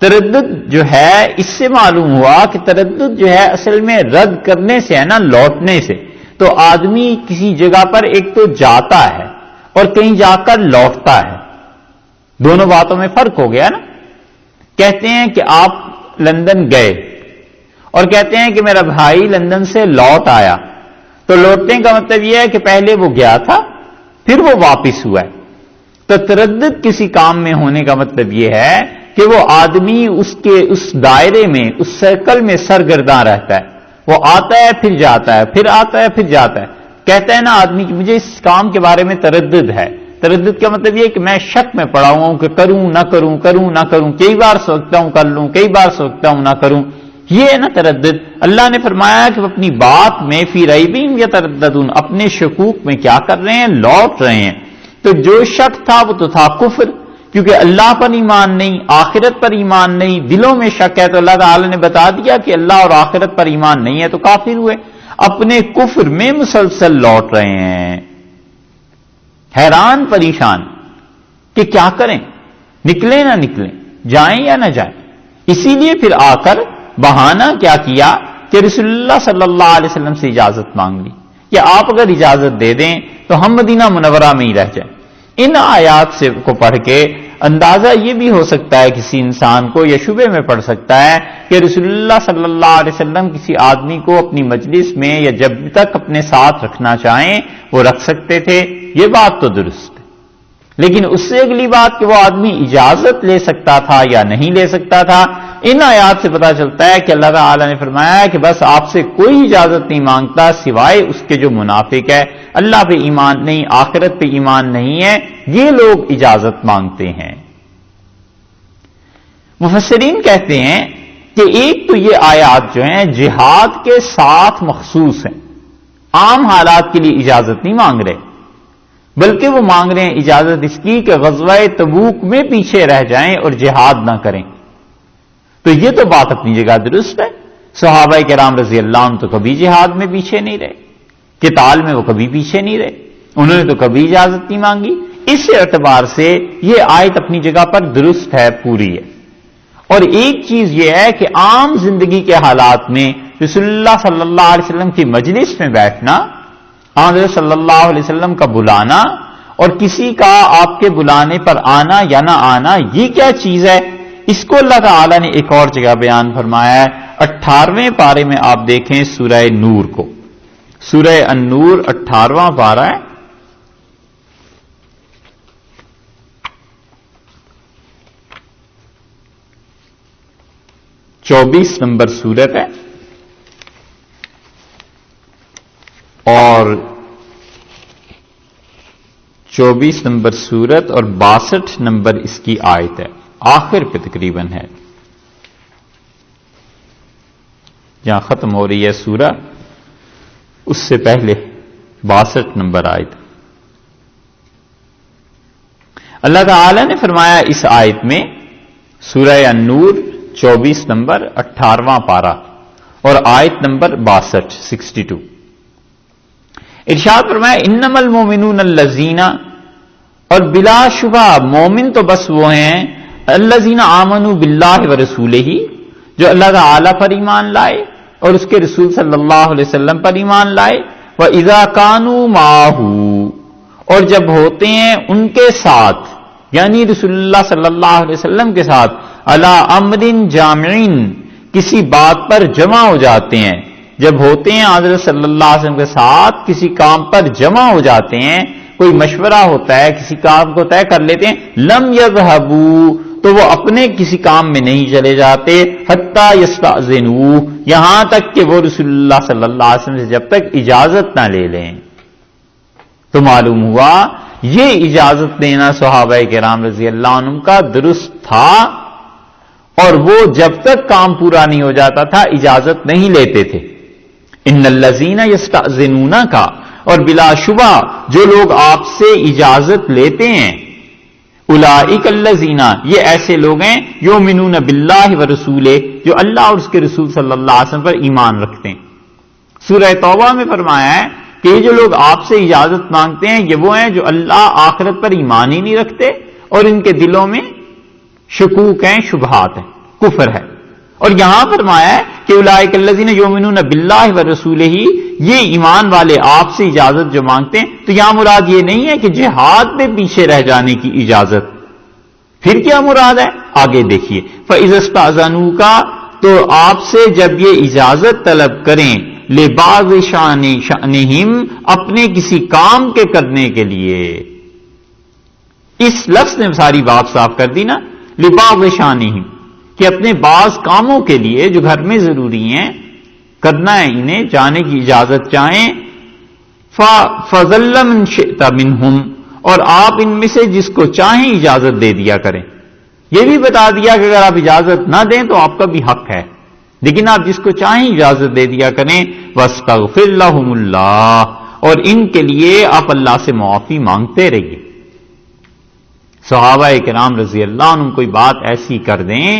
تردد جو ہے اس سے معلوم ہوا کہ تردد جو ہے اصل میں رد کرنے سے ہے نا، لوٹنے سے۔ تو آدمی کسی جگہ پر ایک تو جاتا ہے اور کہیں جا کر لوٹتا ہے، دونوں باتوں میں فرق ہو گیا نا۔ کہتے ہیں کہ آپ لندن گئے اور کہتے ہیں کہ میرا بھائی لندن سے لوٹ آیا، تو لوٹنے کا مطلب یہ ہے کہ پہلے وہ گیا تھا پھر وہ واپس ہوا ہے. تو تردد کسی کام میں ہونے کا مطلب یہ ہے کہ وہ آدمی اس دائرے میں، اس سرکل میں سرگرداں رہتا ہے. وہ آتا ہے پھر جاتا ہے، پھر آتا ہے پھر جاتا ہے. کہتا ہے نا آدمی کہ مجھے اس کام کے بارے میں تردد ہے. تردد کا مطلب یہ کہ میں شک میں پڑا ہوں کہ کروں نہ کروں، کروں نہ کروں، کئی بار سوچتا ہوں کر لوں، کئی بار سوچتا ہوں نہ کروں. یہ ہے نا تردد. اللہ نے فرمایا کہ وہ اپنی بات میں فی ریبین یترددون، اپنے شکوک میں کیا کر رہے ہیں؟ لوٹ رہے ہیں. تو جو شک تھا وہ تو تھا کفر، کیونکہ اللہ پر ایمان نہیں، آخرت پر ایمان نہیں، دلوں میں شک ہے. تو اللہ تعالی نے بتا دیا کہ اللہ اور آخرت پر ایمان نہیں ہے تو کافر ہوئے. اپنے کفر میں مسلسل لوٹ رہے ہیں، حیران پریشان کہ کیا کریں، نکلیں نہ نکلیں، جائیں یا نہ جائیں. اسی لیے پھر آ کر بہانہ کیا کیا کہ رسول اللہ صلی اللہ علیہ وسلم سے اجازت مانگ لی کہ آپ اگر اجازت دے دیں تو ہم مدینہ منورہ میں ہی رہ جائیں. ان آیات سے کو پڑھ کے اندازہ یہ بھی ہو سکتا ہے کسی انسان کو، یا شبے میں پڑ سکتا ہے کہ رسول اللہ صلی اللہ علیہ وسلم کسی آدمی کو اپنی مجلس میں یا جب تک اپنے ساتھ رکھنا چاہیں وہ رکھ سکتے تھے. یہ بات تو درست ہے، لیکن اس سے اگلی بات کہ وہ آدمی اجازت لے سکتا تھا یا نہیں لے سکتا تھا. ان آیات سے پتا چلتا ہے کہ اللہ تعالی نے فرمایا کہ بس آپ سے کوئی اجازت نہیں مانگتا سوائے اس کے جو منافق ہے، اللہ پہ ایمان نہیں، آخرت پہ ایمان نہیں ہے، یہ لوگ اجازت مانگتے ہیں. مفسرین کہتے ہیں کہ ایک تو یہ آیات جو ہیں جہاد کے ساتھ مخصوص ہیں، عام حالات کے لیے اجازت نہیں مانگ رہے، بلکہ وہ مانگ رہے ہیں اجازت اس کی کہ غزوہ تبوک میں پیچھے رہ جائیں اور جہاد نہ کریں. تو یہ تو بات اپنی جگہ درست ہے. صحابہ کرام رضی اللہ عنہ تو کبھی جہاد میں پیچھے نہیں رہے، قتال میں وہ کبھی پیچھے نہیں رہے، انہوں نے تو کبھی اجازت نہیں مانگی. اس اعتبار سے یہ آیت اپنی جگہ پر درست ہے، پوری ہے. اور ایک چیز یہ ہے کہ عام زندگی کے حالات میں رسول اللہ صلی اللہ علیہ وسلم کی مجلس میں بیٹھنا، حضرت صلی اللہ علیہ وسلم کا بلانا اور کسی کا آپ کے بلانے پر آنا یا نہ آنا، یہ کیا چیز ہے؟ اس کو اللہ تعالی نے ایک اور جگہ بیان فرمایا ہے. 18ویں پارے میں آپ دیکھیں سورہ نور کو، سورہ النور 18واں پارہ ہے. چوبیس نمبر سورت ہے اور 24 نمبر سورت اور 62 نمبر اس کی آیت ہے، آخر پہ تقریباً ہے جہاں ختم ہو رہی ہے سورہ، اس سے پہلے 62 نمبر آیت. اللہ تعالی نے فرمایا اس آیت میں، سورہ النور 24 نمبر 18واں پارہ اور آیت نمبر 62 ارشاد فرمایا انما المؤمنون الذین، اور بلا شبہ مومن تو بس وہ ہیں الذین آمنوا باللہ ورسولہ، جو اللہ تعالی پر ایمان لائے اور اس کے رسول صلی اللہ علیہ وسلم پر ایمان لائے. وَإِذَا كَانُوا مَعَهُ، اور جب ہوتے ہیں ان کے ساتھ، یعنی رسول اللہ صلی اللہ علیہ وسلم کے ساتھ، عَلَىٰ أَمْرٍ جَامِعٍ، کسی بات پر جمع ہو جاتے ہیں. جب ہوتے ہیں حضرت صلی اللہ علیہ وسلم کے ساتھ کسی کام پر جمع ہو جاتے ہیں، کوئی مشورہ ہوتا ہے، کسی کام کو طے کر لیتے ہیں، لم یذهبوا، تو وہ اپنے کسی کام میں نہیں چلے جاتے، حتی یستأذنوا، یہاں تک کہ وہ رسول اللہ صلی اللہ علیہ وسلم سے جب تک اجازت نہ لے لیں. تو معلوم ہوا یہ اجازت دینا صحابہ کرام رضی اللہ عنہم کا درست تھا، اور وہ جب تک کام پورا نہیں ہو جاتا تھا اجازت نہیں لیتے تھے. ان الذین یستأذنون کا، اور بلا شبہ جو لوگ آپ سے اجازت لیتے ہیں، اولئک الذین، یہ ایسے لوگ ہیں یؤمنون باللہ ورسولہ، جو اللہ اور اس کے رسول صلی اللہ علیہ وسلم پر ایمان رکھتے ہیں. سورہ توبہ میں فرمایا ہے کہ یہ جو لوگ آپ سے اجازت مانگتے ہیں یہ وہ ہیں جو اللہ آخرت پر ایمان ہی نہیں رکھتے اور ان کے دلوں میں شکوک ہیں، شبہات ہیں، کفر ہے. اور یہاں فرمایا ہے کہ اولئک الذین یؤمنون باللہ ورسولہ، یہ ایمان والے آپ سے اجازت جو مانگتے ہیں. تو یہاں مراد یہ نہیں ہے کہ جہاد میں پیچھے رہ جانے کی اجازت، پھر کیا مراد ہے آگے دیکھیے. فَإِذَا اسْتَأْذَنُوكَ، تو آپ سے جب یہ اجازت طلب کریں، لبعض شأنہم، اپنے کسی کام کے کرنے کے لیے. اس لفظ نے ساری بات صاف کر دی نا، لبعض شأنہم، کہ اپنے بعض کاموں کے لیے جو گھر میں ضروری ہیں کرنا ہے، انہیں جانے کی اجازت چاہیں. فَظَلَّ مَنْ شِئْتَ مِنْهُمْ، اور آپ ان میں سے جس کو چاہیں اجازت دے دیا کریں. یہ بھی بتا دیا کہ اگر آپ اجازت نہ دیں تو آپ کا بھی حق ہے، لیکن آپ جس کو چاہیں اجازت دے دیا کریں. وَاسْتَغْفِرْ لَهُمُ اللَّهُ، اور ان کے لیے آپ اللہ سے معافی مانگتے رہیے. صحابہ کرام رضی اللہ عنہم کوئی بات ایسی کر دیں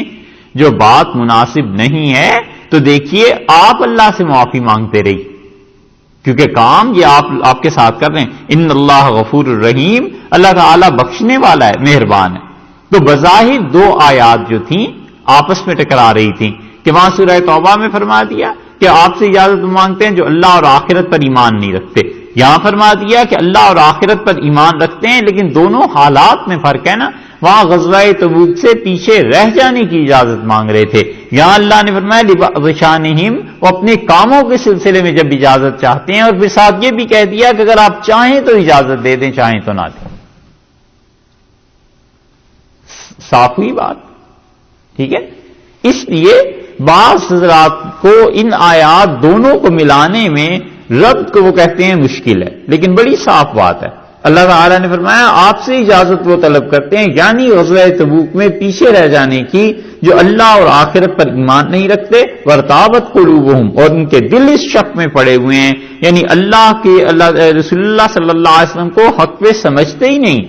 جو بات مناسب نہیں ہے تو دیکھیے آپ اللہ سے معافی مانگتے رہیے، کیونکہ کام یہ آپ کے ساتھ کر رہے ہیں. ان اللہ غفور الرحیم، اللہ تعالیٰ بخشنے والا ہے، مہربان ہے. تو بظاہر دو آیات جو تھیں آپس میں ٹکرا رہی تھیں، کہ وہاں سورہ توبہ میں فرما دیا کہ آپ سے اجازت مانگتے ہیں جو اللہ اور آخرت پر ایمان نہیں رکھتے. یہاں فرما دیا کہ اللہ اور آخرت پر ایمان رکھتے ہیں، لیکن دونوں حالات میں فرق ہے نا. وہاں غزوہ تبوک سے پیچھے رہ جانے کی اجازت مانگ رہے تھے، یہاں اللہ نے فرمایا لبعض، وہ اپنے کاموں کے سلسلے میں جب اجازت چاہتے ہیں، اور پھر ساتھ یہ بھی کہہ دیا کہ اگر آپ چاہیں تو اجازت دے دیں، چاہیں تو نہ دیں. صاف ہوئی بات؟ ٹھیک ہے. اس لیے بعض حضرات کو ان آیات دونوں کو ملانے میں ربط کو وہ کہتے ہیں مشکل ہے، لیکن بڑی صاف بات ہے. اللہ تعالیٰ نے فرمایا آپ سے اجازت وہ طلب کرتے ہیں، یعنی غزوہ تبوک میں پیچھے رہ جانے کی، جو اللہ اور آخرت پر ایمان نہیں رکھتے. وارتابت قلوبہم، اور ان کے دل اس شک میں پڑے ہوئے ہیں، یعنی رسول اللہ صلی اللہ علیہ وسلم کو حق پہ سمجھتے ہی نہیں.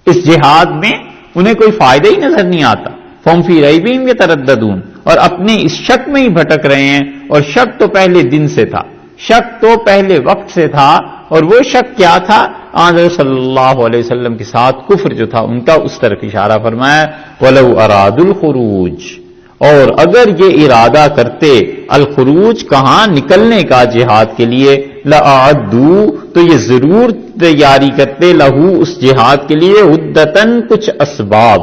اس جہاد میں انہیں کوئی فائدہ ہی نظر نہیں آتا. فَهُمْ فِي رَيْبِهِمْ يَتَرَدَّدُونَ، اور اپنے اس شک میں ہی بھٹک رہے ہیں. اور شک تو پہلے دن سے تھا، شک تو پہلے وقت سے تھا. اور وہ شک کیا تھا؟ آنظر صلی اللہ علیہ وسلم کے ساتھ کفر جو تھا ان کا، اس طرف اشارہ فرمایا. وَلَوْ أَرَادُوا الْخُرُوجَ، اور اگر یہ ارادہ کرتے الخروج، کہاں؟ نکلنے کا جہاد کے لیے. لَأَعَدُّوا، تو یہ ضرور تیاری کرتے، لہو، اس جہاد کے لیے، عدتاً، کچھ اسباب.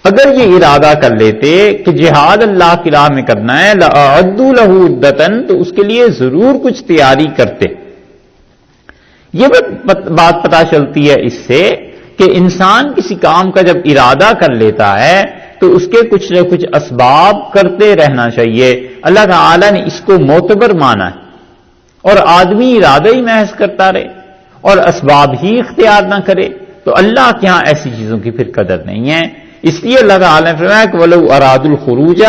اگر یہ ارادہ کر لیتے کہ جہاد اللہ کی راہ میں کرنا ہے، لَأَعَدُّوا لَهُ عُدَّةً، تو اس کے لیے ضرور کچھ تیاری کرتے. یہ بات پتہ چلتی ہے اس سے کہ انسان کسی کام کا جب ارادہ کر لیتا ہے تو اس کے کچھ نہ کچھ اسباب کرتے رہنا چاہیے. اللہ تعالیٰ نے اس کو معتبر مانا ہے. اور آدمی ارادہ ہی محض کرتا رہے اور اسباب ہی اختیار نہ کرے تو اللہ کے ہاں ایسی چیزوں کی پھر قدر نہیں ہے. اس لیے اللہ تعالیٰ نے فرمایا کہ وَلَوْ أَرَادُوا الْخُرُوجَ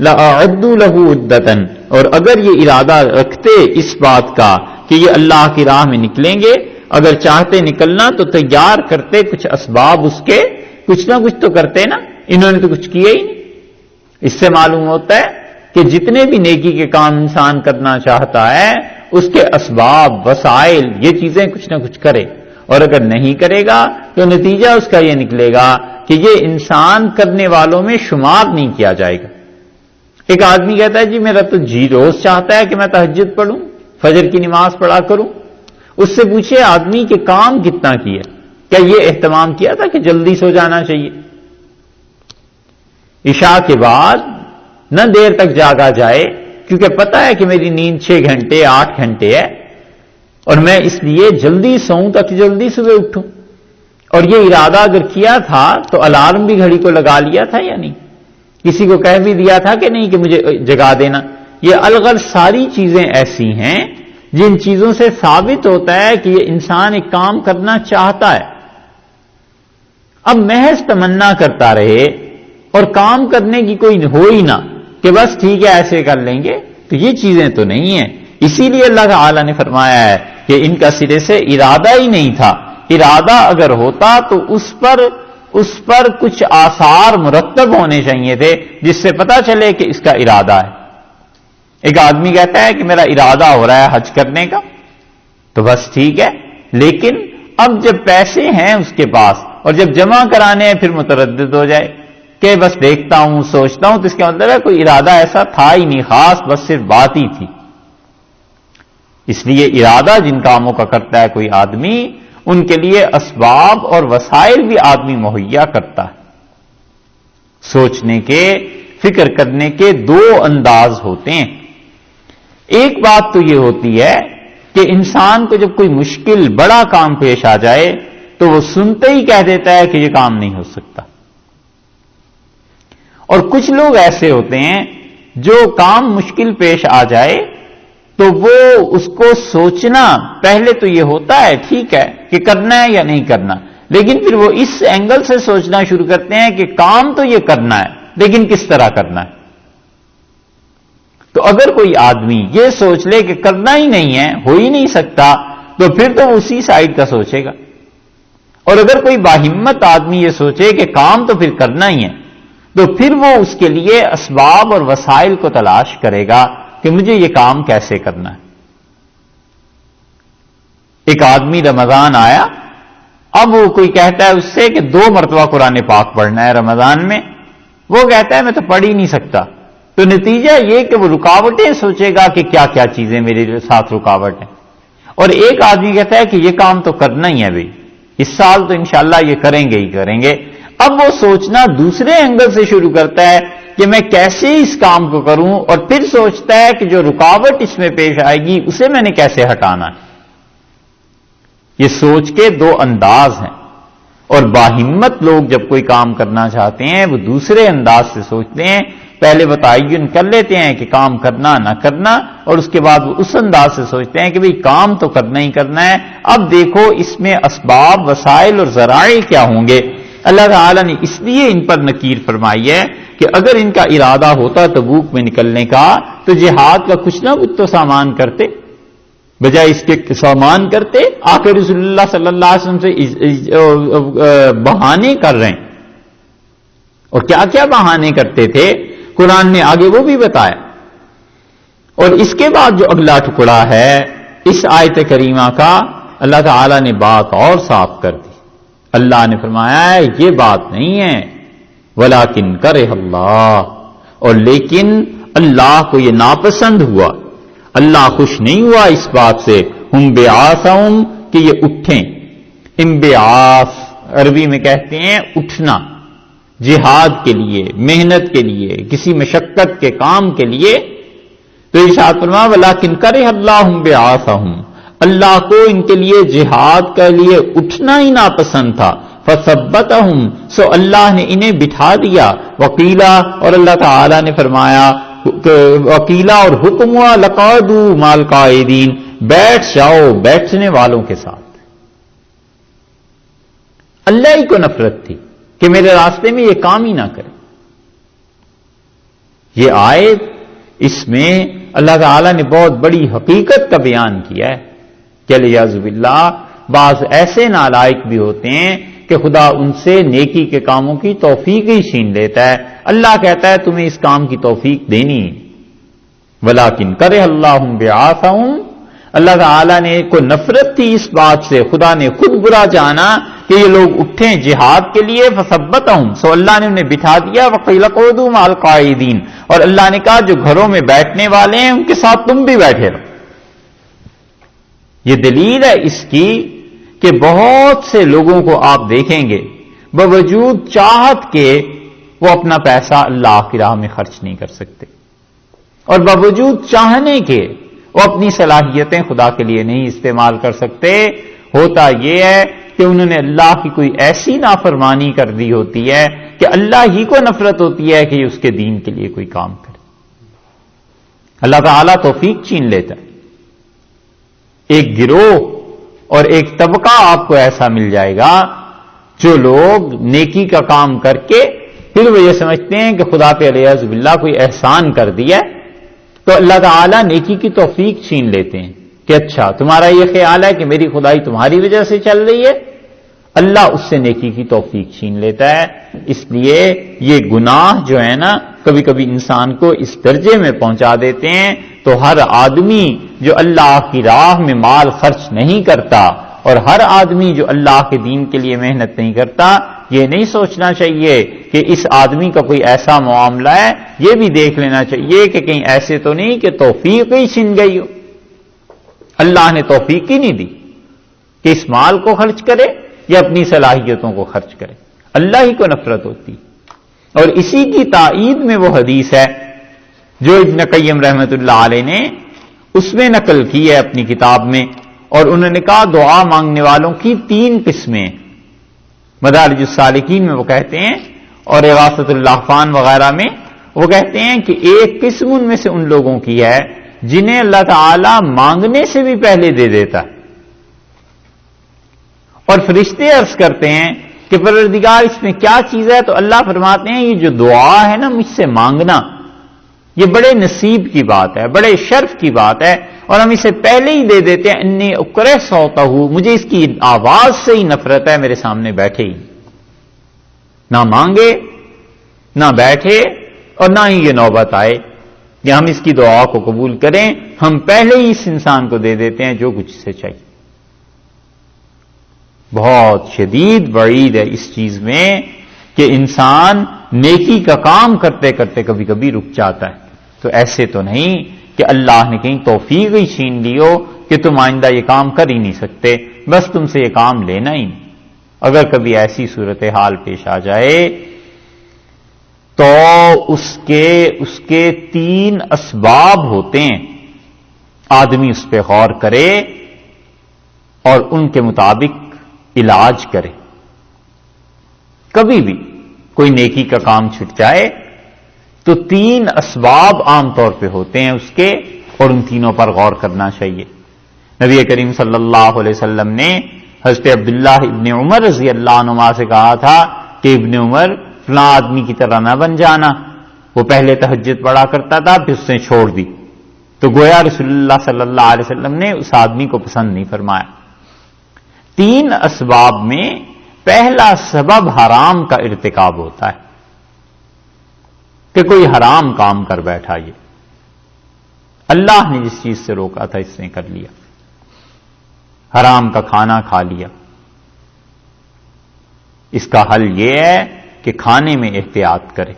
لَأَعَدُّوا لَهُ عُدَّةً، اور اگر یہ ارادہ رکھتے اس بات کا کہ یہ اللہ کی راہ میں نکلیں گے، اگر چاہتے نکلنا تو تیار کرتے کچھ اسباب، اس کے کچھ نہ کچھ تو کرتے نا. انہوں نے تو کچھ کیا ہی نہیں. اس سے معلوم ہوتا ہے کہ جتنے بھی نیکی کے کام انسان کرنا چاہتا ہے اس کے اسباب، وسائل، یہ چیزیں کچھ نہ کچھ کرے. اور اگر نہیں کرے گا تو نتیجہ اس کا یہ نکلے گا کہ یہ انسان کرنے والوں میں شمار نہیں کیا جائے گا. ایک آدمی کہتا ہے جی میرا تو روز چاہتا ہے کہ میں تہجد پڑھوں، فجر کی نماز پڑھا کروں. اس سے پوچھے آدمی کہ کام کتنا کیا، کیا یہ اہتمام کیا تھا کہ جلدی سو جانا چاہیے، عشاء کے بعد نہ دیر تک جاگا جائے، کیونکہ پتا ہے کہ میری نیند 6 گھنٹے 8 گھنٹے ہے اور میں اس لیے جلدی سوؤں تاکہ جلدی صبح اٹھوں. اور یہ ارادہ اگر کیا تھا تو الارم بھی گھڑی کو لگا لیا تھا یا نہیں؟ کسی کو کہہ بھی دیا تھا کہ نہیں کہ مجھے جگا دینا؟ یہ الغرض ساری چیزیں ایسی ہیں جن چیزوں سے ثابت ہوتا ہے کہ یہ انسان ایک کام کرنا چاہتا ہے. اب محض تمنا کرتا رہے اور کام کرنے کی کوئی ہو ہی نہ کہ بس ٹھیک ہے ایسے کر لیں گے، تو یہ چیزیں تو نہیں ہیں. اسی لیے اللہ تعالی نے فرمایا ہے کہ ان کا سرے سے ارادہ ہی نہیں تھا. ارادہ اگر ہوتا تو اس پر کچھ آثار مرتب ہونے چاہیے تھے جس سے پتا چلے کہ اس کا ارادہ ہے. ایک آدمی کہتا ہے کہ میرا ارادہ ہو رہا ہے حج کرنے کا، تو بس ٹھیک ہے، لیکن اب جب پیسے ہیں اس کے پاس اور جب جمع کرانے ہیں پھر متردد ہو جائے کہ بس دیکھتا ہوں سوچتا ہوں، تو اس کا مطلب ہے کوئی ارادہ ایسا تھا ہی نہیں خاص، بس صرف بات ہی تھی. اس لیے ارادہ جن کاموں کا کرتا ہے کوئی آدمی، ان کے لیے اسباب اور وسائل بھی آدمی مہیا کرتا ہے. سوچنے کے، فکر کرنے کے 2 انداز ہوتے ہیں. ایک بات تو یہ ہوتی ہے کہ انسان کو جب کوئی مشکل بڑا کام پیش آ جائے تو وہ سنتے ہی کہہ دیتا ہے کہ یہ کام نہیں ہو سکتا. اور کچھ لوگ ایسے ہوتے ہیں جو کام مشکل پیش آ جائے تو وہ اس کو سوچنا پہلے تو یہ ہوتا ہے ٹھیک ہے کہ کرنا ہے یا نہیں کرنا، لیکن پھر وہ اس اینگل سے سوچنا شروع کرتے ہیں کہ کام تو یہ کرنا ہے لیکن کس طرح کرنا ہے. تو اگر کوئی آدمی یہ سوچ لے کہ کرنا ہی نہیں ہے، ہو ہی نہیں سکتا، تو پھر تو اسی سائڈ کا سوچے گا. اور اگر کوئی باہمت آدمی یہ سوچے کہ کام تو پھر کرنا ہی ہے، تو پھر وہ اس کے لیے اسباب اور وسائل کو تلاش کرے گا کہ مجھے یہ کام کیسے کرنا ہے. ایک آدمی رمضان آیا، اب وہ کوئی کہتا ہے اس سے کہ 2 مرتبہ قرآن پاک پڑھنا ہے رمضان میں، وہ کہتا ہے میں تو پڑھ ہی نہیں سکتا. تو نتیجہ یہ کہ وہ رکاوٹیں سوچے گا کہ کیا کیا چیزیں میرے ساتھ رکاوٹ ہیں. اور ایک آدمی کہتا ہے کہ یہ کام تو کرنا ہی ہے بھائی، اس سال تو انشاءاللہ یہ کریں گے ہی کریں گے. اب وہ سوچنا دوسرے اینگل سے شروع کرتا ہے کہ میں کیسے اس کام کو کروں، اور پھر سوچتا ہے کہ جو رکاوٹ اس میں پیش آئے گی اسے میں نے کیسے ہٹانا ہے. یہ سوچ کے 2 انداز ہیں. اور باہمت لوگ جب کوئی کام کرنا چاہتے ہیں وہ دوسرے انداز سے سوچتے ہیں، پہلے متعین کر لیتے ہیں کہ کام کرنا نہ کرنا، اور اس کے بعد وہ اس انداز سے سوچتے ہیں کہ بھئی کام تو کرنا ہی کرنا ہے، اب دیکھو اس میں اسباب وسائل اور ذرائع کیا ہوں گے. اللہ تعالیٰ نے اس لیے ان پر نکیر فرمائی ہے کہ اگر ان کا ارادہ ہوتا تبوک میں نکلنے کا تو جہاد کا کچھ نہ کچھ تو سامان کرتے، بجائے اس کے سامان کرتے آخر رسول اللہ صلی اللہ علیہ وسلم سے بہانے کر رہے ہیں. اور کیا کیا بہانے کرتے تھے قرآن نے آگے وہ بھی بتایا. اور اس کے بعد جو اگلا ٹکڑا ہے اس آیت کریمہ کا، اللہ تعالیٰ نے بات اور صاف کر دی. اللہ نے فرمایا ہے یہ بات نہیں ہے ولیکن کرہ اللہ، اور لیکن اللہ کو یہ ناپسند ہوا، اللہ خوش نہیں ہوا اس بات سے، ہم بعاثہم کہ یہ اٹھیں. انبعاث عربی میں کہتے ہیں اٹھنا، جہاد کے لیے، محنت کے لیے، کسی مشقت کے کام کے لیے. تو ارشاد فرمایا ولیکن کرہ اللہ ہم بعاثہم، اللہ کو ان کے لیے جہاد کے لیے اٹھنا ہی ناپسند تھا. فثبتہم، سو اللہ نے انہیں بٹھا دیا. وقیلا، اور اللہ تعالی نے فرمایا وقیلا اور حکم ہوا لقعدوا مع القاعدین، بیٹھ جاؤ بیٹھنے والوں کے ساتھ. اللہ ہی کو نفرت تھی کہ میرے راستے میں یہ کام ہی نہ کرے. یہ آیت اس میں اللہ تعالیٰ نے بہت بڑی حقیقت کا بیان کیا ہے کہ الیاذ باللہ بعض ایسے نالائق بھی ہوتے ہیں کہ خدا ان سے نیکی کے کاموں کی توفیق ہی چھین لیتا ہے. اللہ کہتا ہے تمہیں اس کام کی توفیق دینی. ولیکن کرہ اللہ بعاثہم، اللہ تعالیٰ نے کو نفرت تھی اس بات سے، خدا نے خود برا جانا کہ یہ لوگ اٹھیں جہاد کے لیے. فثبتہم، سو اللہ نے انہیں بٹھا دیا. وقیل اقعدوا مع القاعدین، اور اللہ نے کہا جو گھروں میں بیٹھنے والے ہیں ان کے ساتھ تم بھی بیٹھے رہو. یہ دلیل ہے اس کی کہ بہت سے لوگوں کو آپ دیکھیں گے باوجود چاہت کے وہ اپنا پیسہ اللہ کی راہ میں خرچ نہیں کر سکتے، اور باوجود چاہنے کے وہ اپنی صلاحیتیں خدا کے لیے نہیں استعمال کر سکتے. ہوتا یہ ہے کہ انہوں نے اللہ کی کوئی ایسی نافرمانی کر دی ہوتی ہے کہ اللہ ہی کو نفرت ہوتی ہے کہ یہ اس کے دین کے لیے کوئی کام کرے. اللہ تعالیٰ توفیق چھین لیتا ہے. ایک گروہ اور ایک طبقہ آپ کو ایسا مل جائے گا جو لوگ نیکی کا کام کر کے پھر وہ یہ سمجھتے ہیں کہ خدا پہ الیاذ باللہ کوئی احسان کر دیا، تو اللہ تعالیٰ نیکی کی توفیق چھین لیتے ہیں کہ اچھا تمہارا یہ خیال ہے کہ میری خدائی تمہاری وجہ سے چل رہی ہے، اللہ اس سے نیکی کی توفیق چھین لیتا ہے. اس لیے یہ گناہ جو ہے نا کبھی کبھی انسان کو اس درجے میں پہنچا دیتے ہیں. تو ہر آدمی جو اللہ کی راہ میں مال خرچ نہیں کرتا اور ہر آدمی جو اللہ کے دین کے لیے محنت نہیں کرتا، یہ نہیں سوچنا چاہیے کہ اس آدمی کا کوئی ایسا معاملہ ہے. یہ بھی دیکھ لینا چاہیے کہ کہیں ایسے تو نہیں کہ توفیق ہی چھن گئی ہو. اللہ نے توفیق ہی نہیں دی کہ اس مال کو خرچ کرے یا اپنی صلاحیتوں کو خرچ کرے. اللہ ہی کو نفرت ہوتی. اور اسی کی تائید میں وہ حدیث ہے جو ابن قیم رحمۃ اللہ علیہ نے اس میں نقل کی ہے اپنی کتاب میں، اور انہوں نے کہا دعا مانگنے والوں کی 3 قسمیں، مدارج السالکین میں وہ کہتے ہیں اور اغاثۃ اللہفان وغیرہ میں وہ کہتے ہیں کہ ایک قسم ان میں سے ان لوگوں کی ہے جنہیں اللہ تعالی مانگنے سے بھی پہلے دے دیتا ہے، اور فرشتے عرض کرتے ہیں کہ پروردگار اس میں کیا چیز ہے؟ تو اللہ فرماتے ہیں یہ جو دعا ہے نا مجھ سے مانگنا، یہ بڑے نصیب کی بات ہے، بڑے شرف کی بات ہے، اور ہم اسے پہلے ہی دے دیتے ہیں۔ انی اکرہ صوتہ، مجھے اس کی آواز سے ہی نفرت ہے، میرے سامنے بیٹھے ہی نہ مانگے نہ بیٹھے اور نہ ہی یہ نوبت آئے کہ ہم اس کی دعا کو قبول کریں، ہم پہلے ہی اس انسان کو دے دیتے ہیں جو کچھ اسے چاہیے۔ بہت شدید وعید ہے اس چیز میں کہ انسان نیکی کا کام کرتے کرتے کبھی کبھی رک جاتا ہے، تو ایسے تو نہیں کہ اللہ نے کہیں توفیق ہی چھین لی ہو کہ تم آئندہ یہ کام کر ہی نہیں سکتے، بس تم سے یہ کام لینا ہی نہیں۔ اگر کبھی ایسی صورتحال پیش آ جائے تو اس کے 3 اسباب ہوتے ہیں، آدمی اس پہ غور کرے اور ان کے مطابق علاج کرے۔ کبھی بھی کوئی نیکی کا کام چھٹ جائے تو 3 اسباب عام طور پہ ہوتے ہیں اس کے، اور ان تینوں پر غور کرنا چاہیے۔ نبی کریم صلی اللہ علیہ وسلم نے حضرت عبداللہ ابن عمر رضی اللہ عنہما سے کہا تھا کہ ابن عمر فلاں آدمی کی طرح نہ بن جانا، وہ پہلے تہجد پڑھا کرتا تھا پھر اس نے چھوڑ دی، تو گویا رسول اللہ صلی اللہ علیہ وسلم نے اس آدمی کو پسند نہیں فرمایا۔ 3 اسباب میں پہلا سبب حرام کا ارتکاب ہوتا ہے کہ کوئی حرام کام کر بیٹھا، یہ اللہ نے جس چیز سے روکا تھا اس نے کر لیا، حرام کا کھانا کھا لیا۔ اس کا حل یہ ہے کہ کھانے میں احتیاط کرے۔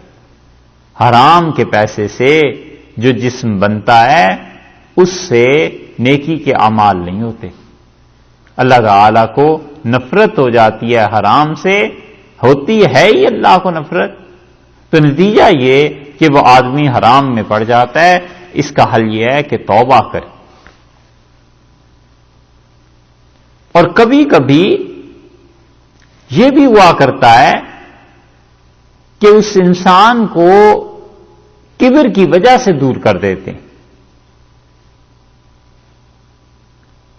حرام کے پیسے سے جو جسم بنتا ہے اس سے نیکی کے اعمال نہیں ہوتے، اللہ تعالی کو نفرت ہو جاتی ہے حرام سے، ہوتی ہے ہی اللہ کو نفرت، تو نتیجہ یہ کہ وہ آدمی حرام میں پڑ جاتا ہے۔ اس کا حل یہ ہے کہ توبہ کرے، اور کبھی کبھی یہ بھی ہوا کرتا ہے کہ اس انسان کو کبر کی وجہ سے دور کر دیتے ہیں،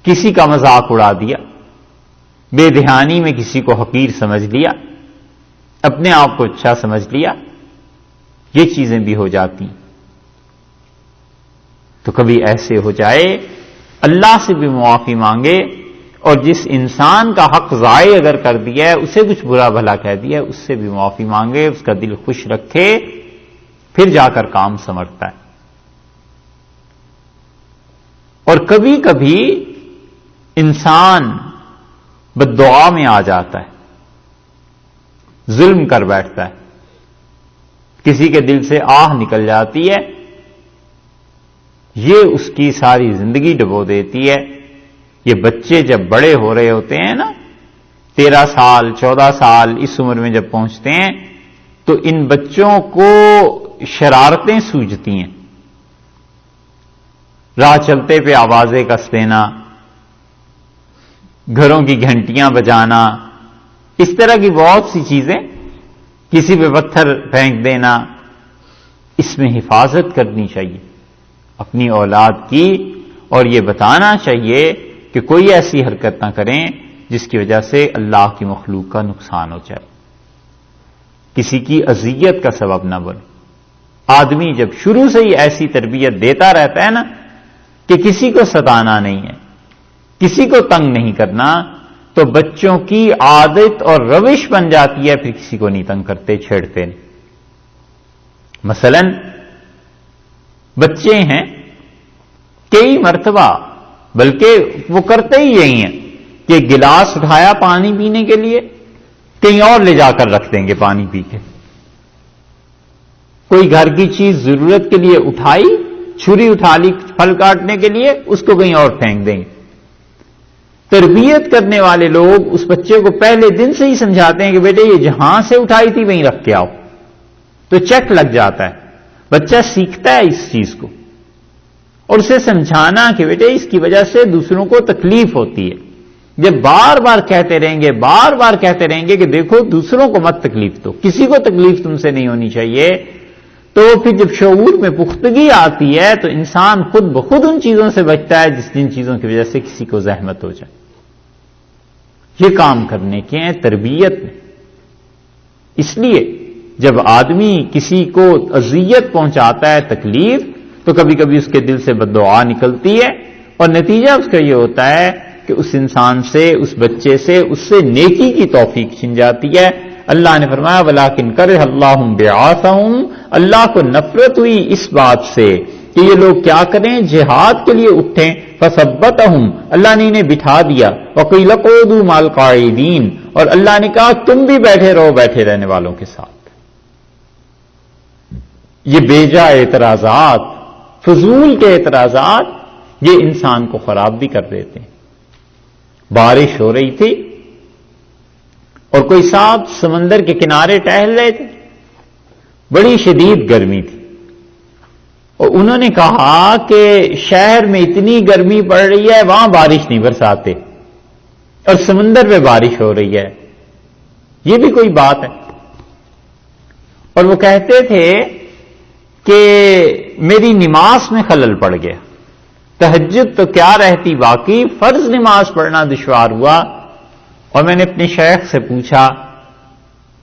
کسی کا مذاق اڑا دیا، بے دھیانی میں کسی کو حقیر سمجھ لیا، اپنے آپ کو اچھا سمجھ لیا، یہ چیزیں بھی ہو جاتی ہیں۔ تو کبھی ایسے ہو جائے اللہ سے بھی معافی مانگے، اور جس انسان کا حق ضائع اگر کر دیا ہے، اسے کچھ برا بھلا کہہ دیا ہے، اس سے بھی معافی مانگے، اس کا دل خوش رکھے، پھر جا کر کام سنورتا ہے۔ اور کبھی کبھی انسان بددعا میں آ جاتا ہے، ظلم کر بیٹھتا ہے، کسی کے دل سے آہ نکل جاتی ہے، یہ اس کی ساری زندگی ڈبو دیتی ہے۔ یہ بچے جب بڑے ہو رہے ہوتے ہیں نا، 13 سال 14 سال اس عمر میں جب پہنچتے ہیں، تو ان بچوں کو شرارتیں سوجتی ہیں، راہ چلتے پہ آوازیں کس دینا، گھروں کی گھنٹیاں بجانا، اس طرح کی بہت سی چیزیں، کسی پہ پتھر پھینک دینا۔ اس میں حفاظت کرنی چاہیے اپنی اولاد کی، اور یہ بتانا چاہیے کہ کوئی ایسی حرکت نہ کریں جس کی وجہ سے اللہ کی مخلوق کا نقصان ہو جائے، کسی کی اذیت کا سبب نہ بنے۔ آدمی جب شروع سے ہی ایسی تربیت دیتا رہتا ہے نا کہ کسی کو ستانا نہیں ہے، کسی کو تنگ نہیں کرنا، تو بچوں کی عادت اور روش بن جاتی ہے، پھر کسی کو نہیں تنگ کرتے، چھیڑتے نہیں۔ مثلا بچے ہیں کئی مرتبہ، بلکہ وہ کرتے ہی یہی ہیں کہ گلاس اٹھایا پانی پینے کے لیے، کہیں اور لے جا کر رکھ دیں گے پانی پی کے۔ کوئی گھر کی چیز ضرورت کے لیے اٹھائی، چھری اٹھا لی پھل کاٹنے کے لیے، اس کو کہیں اور پھینک دیں گے۔ تربیت کرنے والے لوگ اس بچے کو پہلے دن سے ہی سمجھاتے ہیں کہ بیٹے یہ جہاں سے اٹھائی تھی وہیں رکھ کے آؤ، تو چیک لگ جاتا ہے، بچہ سیکھتا ہے اس چیز کو، اور اسے سمجھانا کہ بیٹے اس کی وجہ سے دوسروں کو تکلیف ہوتی ہے. جب بار بار کہتے رہیں گے کہ دیکھو دوسروں کو مت تکلیف دو، کسی کو تکلیف تم سے نہیں ہونی چاہیے، تو پھر جب شعور میں پختگی آتی ہے تو انسان خود بخود ان چیزوں سے بچتا ہے جن چیزوں کی وجہ سے کسی کو زحمت ہو جائے. یہ کام کرنے کے ہیں تربیت میں. اس لیے جب آدمی کسی کو اذیت پہنچاتا ہے، تکلیف، تو کبھی کبھی اس کے دل سے بددعا نکلتی ہے اور نتیجہ اس کا یہ ہوتا ہے کہ اس انسان سے، اس بچے سے، اس سے نیکی کی توفیق چھن جاتی ہے. اللہ نے فرمایا وَلَٰكِن كَرِهَ اللَّهُ بِعَاثَهُمْ، اللہ کو نفرت ہوئی اس بات سے کہ یہ لوگ کیا کریں، جہاد کے لیے اٹھیں. فَثَبَّتَهُمْ، اللہ نے انہیں بٹھا دیا. وَقِيلَ اقْعُدُوا مَعَ الْقَاعِدِينَ، اور اللہ نے کہا تم بھی بیٹھے رہو بیٹھے رہنے والوں کے ساتھ. یہ بیجا اعتراضات، فضول کے اعتراضات، یہ انسان کو خراب بھی کر دیتے ہیں. بارش ہو رہی تھی اور کوئی صاحب سمندر کے کنارے ٹہل رہے تھے، بڑی شدید گرمی تھی، اور انہوں نے کہا کہ شہر میں اتنی گرمی پڑ رہی ہے وہاں بارش نہیں برساتے اور سمندر پہ بارش ہو رہی ہے، یہ بھی کوئی بات ہے. اور وہ کہتے تھے کہ میری نماز میں خلل پڑ گیا، تہجد تو کیا رہتی باقی، فرض نماز پڑھنا دشوار ہوا. اور میں نے اپنے شیخ سے پوچھا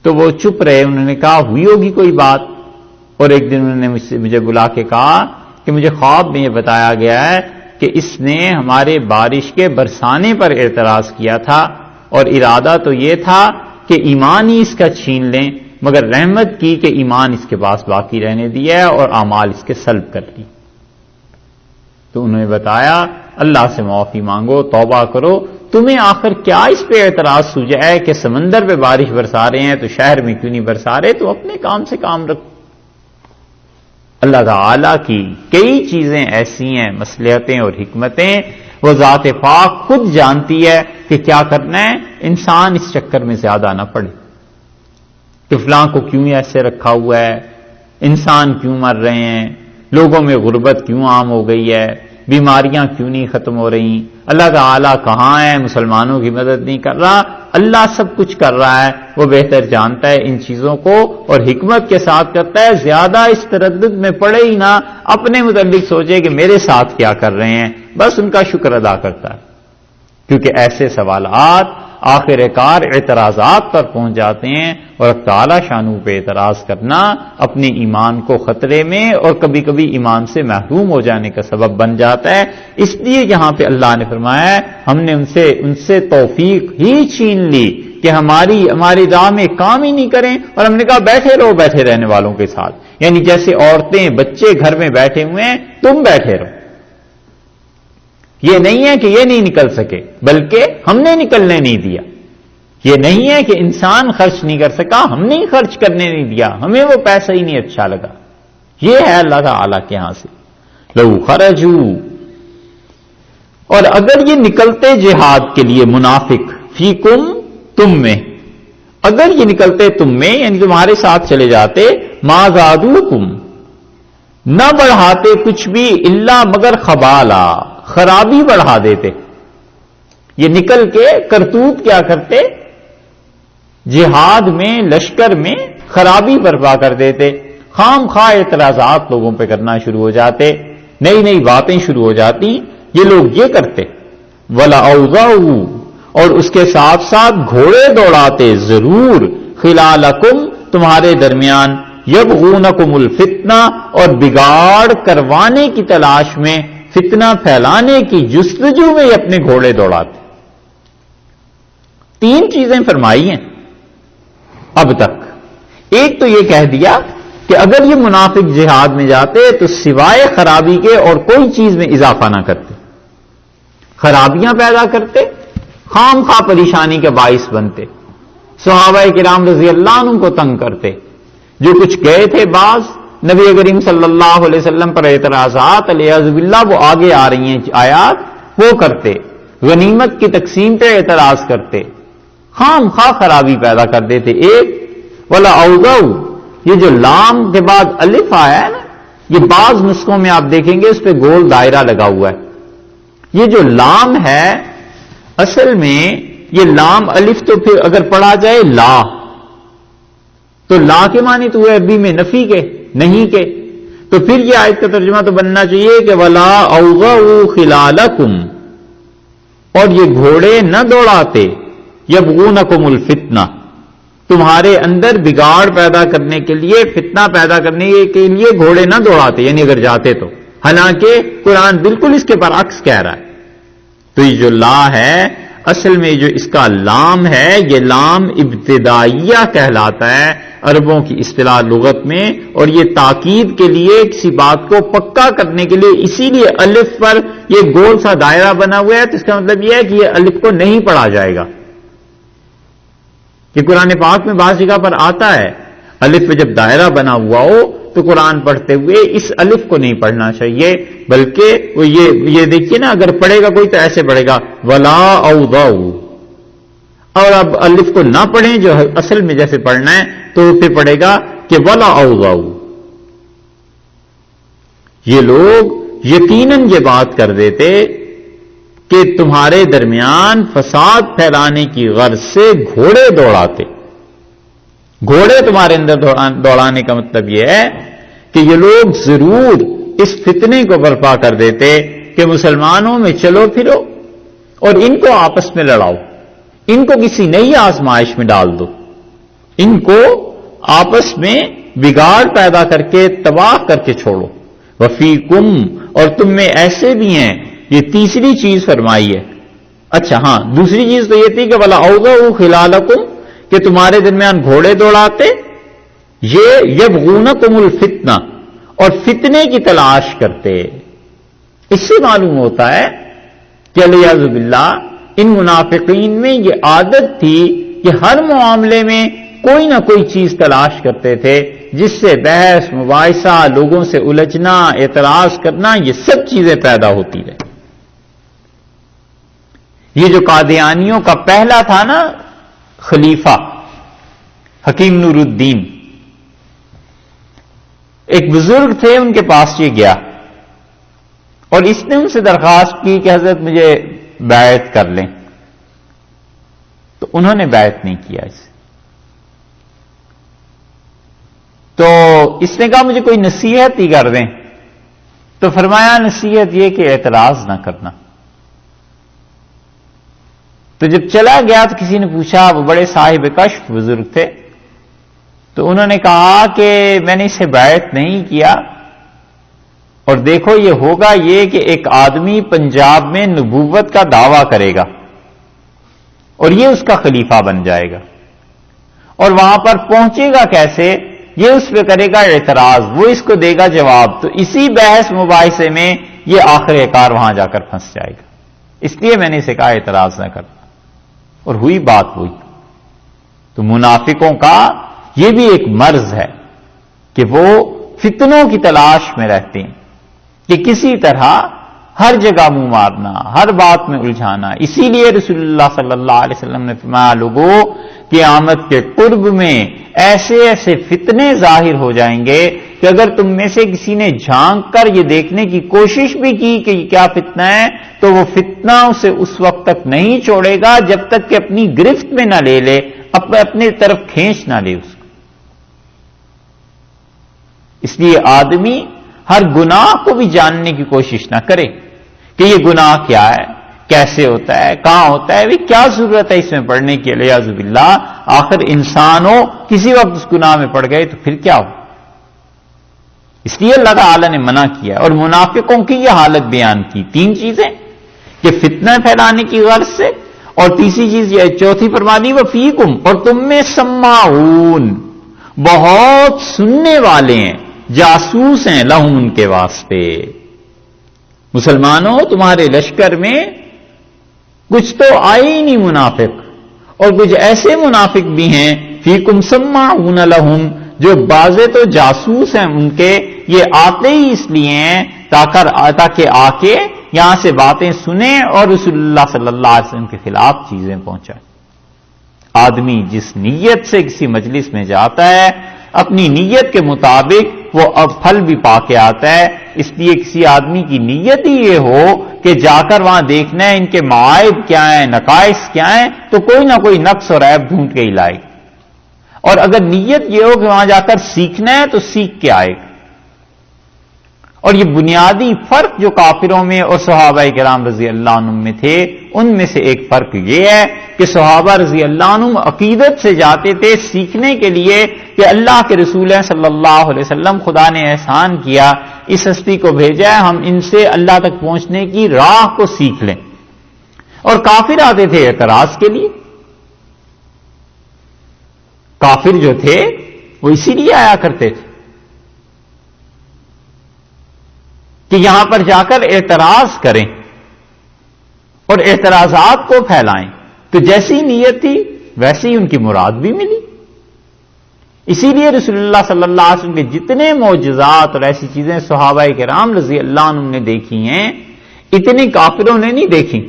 تو وہ چپ رہے. انہوں نے کہا ہوئی ہوگی کوئی بات. اور ایک دن انہوں نے مجھے بلا کے کہا کہ مجھے خواب میں یہ بتایا گیا ہے کہ اس نے ہمارے بارش کے برسانے پر اعتراض کیا تھا اور ارادہ تو یہ تھا کہ ایمان ہی اس کا چھین لیں، مگر رحمت کی کہ ایمان اس کے پاس باقی رہنے دیا اور اعمال اس کے سلب کر لی. تو انہوں نے بتایا اللہ سے معافی مانگو، توبہ کرو، تمہیں آخر کیا اس پہ اعتراض سوجا ہے کہ سمندر پہ بارش برسا رہے ہیں تو شہر میں کیوں نہیں برسا رہے، تو اپنے کام سے کام رکھو. اللہ تعالی کی کئی چیزیں ایسی ہیں، مصلحتیں اور حکمتیں، وہ ذات پاک خود جانتی ہے کہ کیا کرنا ہے. انسان اس چکر میں زیادہ نہ پڑے کہ فلاں کو کیوں ایسے رکھا ہوا ہے، انسان کیوں مر رہے ہیں، لوگوں میں غربت کیوں عام ہو گئی ہے، بیماریاں کیوں نہیں ختم ہو رہی، اللہ تعالیٰ کہاں ہے، مسلمانوں کی مدد نہیں کر رہا. اللہ سب کچھ کر رہا ہے، وہ بہتر جانتا ہے ان چیزوں کو اور حکمت کے ساتھ کرتا ہے. زیادہ اس تردد میں پڑے ہی نہ، اپنے متعلق سوچے کہ میرے ساتھ کیا کر رہے ہیں، بس ان کا شکر ادا کرتا ہے. کیونکہ ایسے سوالات آخر کار اعتراضات پر پہنچ جاتے ہیں اور تعالی شانو پہ اعتراض کرنا اپنے ایمان کو خطرے میں اور کبھی کبھی ایمان سے محروم ہو جانے کا سبب بن جاتا ہے. اس لیے یہاں پہ اللہ نے فرمایا ہے ہم نے ان سے توفیق ہی چھین لی کہ ہماری راہ میں کام ہی نہیں کریں، اور ہم نے کہا بیٹھے رہو بیٹھے رہنے والوں کے ساتھ. یعنی جیسے عورتیں بچے گھر میں بیٹھے ہوئے ہیں، تم بیٹھے رہو. یہ نہیں ہے کہ یہ نہیں نکل سکے، بلکہ ہم نے نکلنے نہیں دیا. یہ نہیں ہے کہ انسان خرچ نہیں کر سکا، ہم نے خرچ کرنے نہیں دیا، ہمیں وہ پیسہ ہی نہیں اچھا لگا. یہ ہے اللہ تعالیٰ کے ہاں سے. لو خرجوا، اور اگر یہ نکلتے جہاد کے لیے منافق، فیکم، تم میں، اگر یہ نکلتے تم میں یعنی تمہارے ساتھ چلے جاتے، ما زادوکم، نہ بڑھاتے کچھ بھی، الا مگر خبالا، خرابی بڑھا دیتے. یہ نکل کے کرتوت کیا کرتے، جہاد میں، لشکر میں خرابی برپا کر دیتے. خام خواہ اعتراضات لوگوں پہ کرنا شروع ہو جاتے، نئی نئی باتیں شروع ہو جاتی. یہ لوگ یہ کرتے. وَلَأَوْضَعُوا، اور اس کے ساتھ ساتھ گھوڑے دوڑاتے ضرور، خلالکم، تمہارے درمیان، یبغونکم الفتنہ، اور بگاڑ کروانے کی تلاش میں، فتنہ پھیلانے کی جستجو میں اپنے گھوڑے دوڑاتے. 3 چیزیں فرمائی ہیں اب تک. ایک تو یہ کہہ دیا کہ اگر یہ منافق جہاد میں جاتے تو سوائے خرابی کے اور کوئی چیز میں اضافہ نہ کرتے، خرابیاں پیدا کرتے، خام خواہ پریشانی کے باعث بنتے، صحابہ کرام رضی اللہ عنہ کو تنگ کرتے. جو کچھ گئے تھے بعض نبی کریم صلی اللہ علیہ وسلم پر اعتراضات علیہ باللہ، وہ آگے آ رہی ہیں آیات، وہ کرتے. غنیمت کی تقسیم پہ اعتراض کرتے، خام خواہ خرابی پیدا کر دیتے. ایک ولا اوغو، یہ جو لام کے بعد الف آیا ہے نا، یہ بعض نسخوں میں آپ دیکھیں گے اس پہ گول دائرہ لگا ہوا ہے۔ یہ جو لام ہے اصل میں یہ لام الف تو پھر اگر پڑھا جائے لا تو لا کے معنی تو ہوئے عربی میں نفی کے، نہیں کے، تو پھر یہ آیت کا ترجمہ تو بننا چاہیے کہ وَلَا أَوْغَوْا خِلَالَكُمْ، اور یہ گھوڑے نہ دوڑاتے، يَبْغُونَكُمُ الْفِتْنَةَ، تمہارے اندر بگاڑ پیدا کرنے کے لیے، فتنہ پیدا کرنے کے لیے گھوڑے نہ دوڑاتے، یعنی اگر جاتے تو، حالانکہ قرآن بالکل اس کے برعکس کہہ رہا ہے۔ تو یہ جو لا ہے اصل میں جو اس کا لام ہے یہ لام ابتدائیہ کہلاتا ہے عربوں کی اصطلاح لغت میں، اور یہ تاکید کے لیے کسی بات کو پکا کرنے کے لیے، اسی لیے الف پر یہ گول سا دائرہ بنا ہوا ہے، تو اس کا مطلب یہ ہے کہ یہ الف کو نہیں پڑھا جائے گا۔ کہ قرآن پاک میں بعض جگہ پر آتا ہے الف پہ جب دائرہ بنا ہوا ہو تو قرآن پڑھتے ہوئے اس الف کو نہیں پڑھنا چاہیے، بلکہ وہ یہ دیکھیے نا، اگر پڑھے گا کوئی تو ایسے پڑھے گا ولا اوضعوا، اور اب الف کو نہ پڑھیں جو اصل میں جیسے پڑھنا ہے تو پھر پڑھے گا کہ ولا اوضعوا۔ یہ لوگ یقیناً یہ بات کر دیتے کہ تمہارے درمیان فساد پھیلانے کی غرض سے گھوڑے دوڑاتے۔ گھوڑے تمہارے اندر دوڑانے کا مطلب یہ ہے کہ یہ لوگ ضرور اس فتنے کو برپا کر دیتے کہ مسلمانوں میں چلو پھرو اور ان کو آپس میں لڑاؤ، ان کو کسی نئی آزمائش میں ڈال دو، ان کو آپس میں بگاڑ پیدا کر کے تباہ کر کے چھوڑو۔ وفیکم، اور تم میں ایسے بھی ہیں، یہ تیسری چیز فرمائی ہے۔ اچھا ہاں، دوسری چیز تو یہ تھی کہ وَلَا أَوْغَوْا خِلَالَكُمْ، کہ تمہارے درمیان گھوڑے دوڑاتے، یہ يَبْغُونَكُمُ الْفِتْنَةَ، اور فتنے کی تلاش کرتے۔ اس سے معلوم ہوتا ہے کہ والعیاذ باللہ ان منافقین میں یہ عادت تھی کہ ہر معاملے میں کوئی نہ کوئی چیز تلاش کرتے تھے جس سے بحث مباحثہ، لوگوں سے الجھنا، اعتراض کرنا، یہ سب چیزیں پیدا ہوتی رہے۔ یہ جو قادیانیوں کا پہلا تھا نا خلیفہ حکیم نور الدین، ایک بزرگ تھے، ان کے پاس یہ گیا اور اس نے ان سے درخواست کی کہ حضرت مجھے بیعت کر لیں، تو انہوں نے بیعت نہیں کیا اسے۔ تو اس نے کہا مجھے کوئی نصیحت ہی کر دیں، تو فرمایا نصیحت یہ کہ اعتراض نہ کرنا۔ تو جب چلا گیا تو کسی نے پوچھا، وہ بڑے صاحب کشف بزرگ تھے، تو انہوں نے کہا کہ میں نے اسے بیعت نہیں کیا، اور دیکھو یہ ہوگا یہ کہ ایک آدمی پنجاب میں نبوت کا دعویٰ کرے گا اور یہ اس کا خلیفہ بن جائے گا، اور وہاں پر پہنچے گا کیسے، یہ اس پہ کرے گا اعتراض، وہ اس کو دے گا جواب، تو اسی بحث مباحثے میں یہ آخر کار وہاں جا کر پھنس جائے گا۔ اس لیے میں نے اسے کہا اعتراض نہ کرنا، اور ہوئی بات ہوئی۔ تو منافقوں کا یہ بھی ایک مرض ہے کہ وہ فتنوں کی تلاش میں رہتے ہیں، کہ کسی طرح ہر جگہ منہ مارنا، ہر بات میں الجھانا۔ اسی لیے رسول اللہ صلی اللہ علیہ وسلم نے فرمایا لوگوں قیامت کے قرب میں ایسے ایسے فتنے ظاہر ہو جائیں گے کہ اگر تم میں سے کسی نے جھانک کر یہ دیکھنے کی کوشش بھی کی کہ یہ کیا فتنہ ہے، تو وہ فتنہ اسے اس وقت تک نہیں چھوڑے گا جب تک کہ اپنی گرفت میں نہ لے لے، اپنے طرف کھینچ نہ لے اس کو۔ اس لیے آدمی ہر گناہ کو بھی جاننے کی کوشش نہ کرے کہ یہ گناہ کیا ہے، کیسے ہوتا ہے، کہاں ہوتا ہے، کیا ضرورت ہے اس میں پڑھنے کی، والعیاذ باللہ آخر انسان ہو کسی وقت اس گناہ میں پڑ گئے تو پھر کیا ہو۔ اس لیے اللہ تعالیٰ نے منع کیا، اور منافقوں کی یہ حالت بیان کی، تین چیزیں کہ فتنہ پھیلانے کی غرض سے، اور تیسری چیز یہ چوتھی فرما دی وفیکم، اور تم میں سماعون، بہت سننے والے ہیں، جاسوس ہیں، لہم ان کے واسطے۔ مسلمانوں تمہارے لشکر میں کچھ تو آئے ہی نہیں منافق، اور کچھ ایسے منافق بھی ہیں فیکم سماعون لہم، جو بعضے تو جاسوس ہیں ان کے، یہ آتے ہی اس لیے ہیں تاکہ آ کے یہاں سے باتیں سنیں اور رسول اللہ صلی اللہ علیہ وسلم کے خلاف چیزیں پہنچائیں۔ آدمی جس نیت سے کسی مجلس میں جاتا ہے، اپنی نیت کے مطابق وہ اب پھل بھی پا کے آتا ہے. اس لیے کسی آدمی کی نیت ہی یہ ہو کہ جا کر وہاں دیکھنا ہے ان کے معائب کیا ہیں، نقائص کیا ہیں، تو کوئی نہ کوئی نقص اور عیب ڈھونڈ کے ہی لائے. اور اگر نیت یہ ہو کہ وہاں جا کر سیکھنا ہے تو سیکھ کے آئے. اور یہ بنیادی فرق جو کافروں میں اور صحابہ کرام رضی اللہ عنہم میں تھے، ان میں سے ایک فرق یہ ہے کہ صحابہ رضی اللہ عنہم عقیدت سے جاتے تھے سیکھنے کے لیے کہ اللہ کے رسول صلی اللہ علیہ وسلم خدا نے احسان کیا، اس ہستی کو بھیجا ہے، ہم ان سے اللہ تک پہنچنے کی راہ کو سیکھ لیں. اور کافر آتے تھے اعتراض کے لیے. کافر جو تھے وہ اسی لیے آیا کرتے تھے کہ یہاں پر جا کر اعتراض کریں اور اعتراضات کو پھیلائیں. تو جیسی نیت تھی ویسی ان کی مراد بھی ملی. اسی لیے رسول اللہ صلی اللہ علیہ وسلم کے جتنے معجزات اور ایسی چیزیں صحابہ کرام رضی اللہ عنہم نے دیکھی ہیں، اتنی کافروں نے نہیں دیکھی.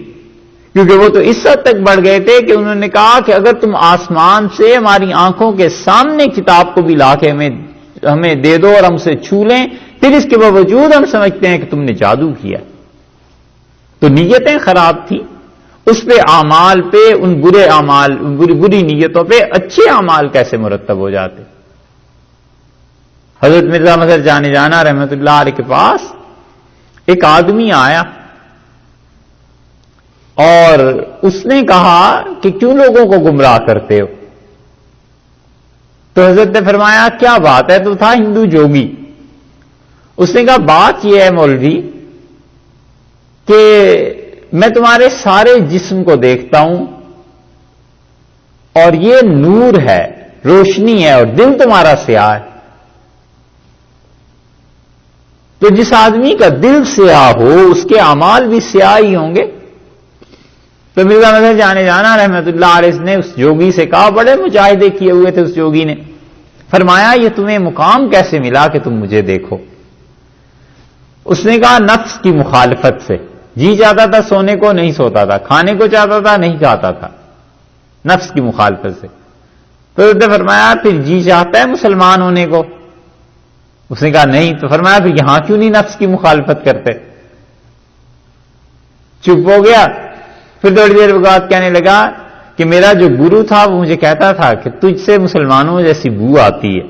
کیونکہ وہ تو اس حد تک بڑھ گئے تھے کہ انہوں نے کہا کہ اگر تم آسمان سے ہماری آنکھوں کے سامنے کتاب کو بھی لا کے ہمیں دے دو اور ہم سے چھو لیں، پھر اس کے باوجود ہم سمجھتے ہیں کہ تم نے جادو کیا. تو نیتیں خراب تھیں. اس پہ اعمال پہ، ان برے اعمال، ان بری نیتوں پہ اچھے اعمال کیسے مرتب ہو جاتے. حضرت مرزا مظہر جانے جانا رحمت اللہ علیہ کے پاس ایک آدمی آیا اور اس نے کہا کہ کیوں لوگوں کو گمراہ کرتے ہو؟ تو حضرت نے فرمایا کیا بات ہے؟ تو تھا ہندو جوگی. اس نے کہا بات یہ ہے مولوی کہ میں تمہارے سارے جسم کو دیکھتا ہوں اور یہ نور ہے، روشنی ہے، اور دل تمہارا سیاہ ہے. تو جس آدمی کا دل سیاہ ہو اس کے اعمال بھی سیاہ ہی ہوں گے. تو مرزا مظہر جانے جانا رحمت اللہ علیہ نے اس جوگی سے کہا، بڑے مجاہدے کیے ہوئے تھے اس جوگی نے، فرمایا یہ تمہیں مقام کیسے ملا کہ تم مجھے دیکھو؟ اس نے کہا نفس کی مخالفت سے. جی چاہتا تھا سونے کو نہیں سوتا تھا، کھانے کو چاہتا تھا نہیں کھاتا تھا، نفس کی مخالفت سے. تو اس نے فرمایا پھر جی چاہتا ہے مسلمان ہونے کو؟ اس نے کہا نہیں. تو فرمایا پھر یہاں کیوں نہیں نفس کی مخالفت کرتے؟ چپ ہو گیا. پھر تھوڑی دیر بعد کہنے لگا کہ میرا جو گرو تھا وہ مجھے کہتا تھا کہ تجھ سے مسلمانوں جیسی بو آتی ہے.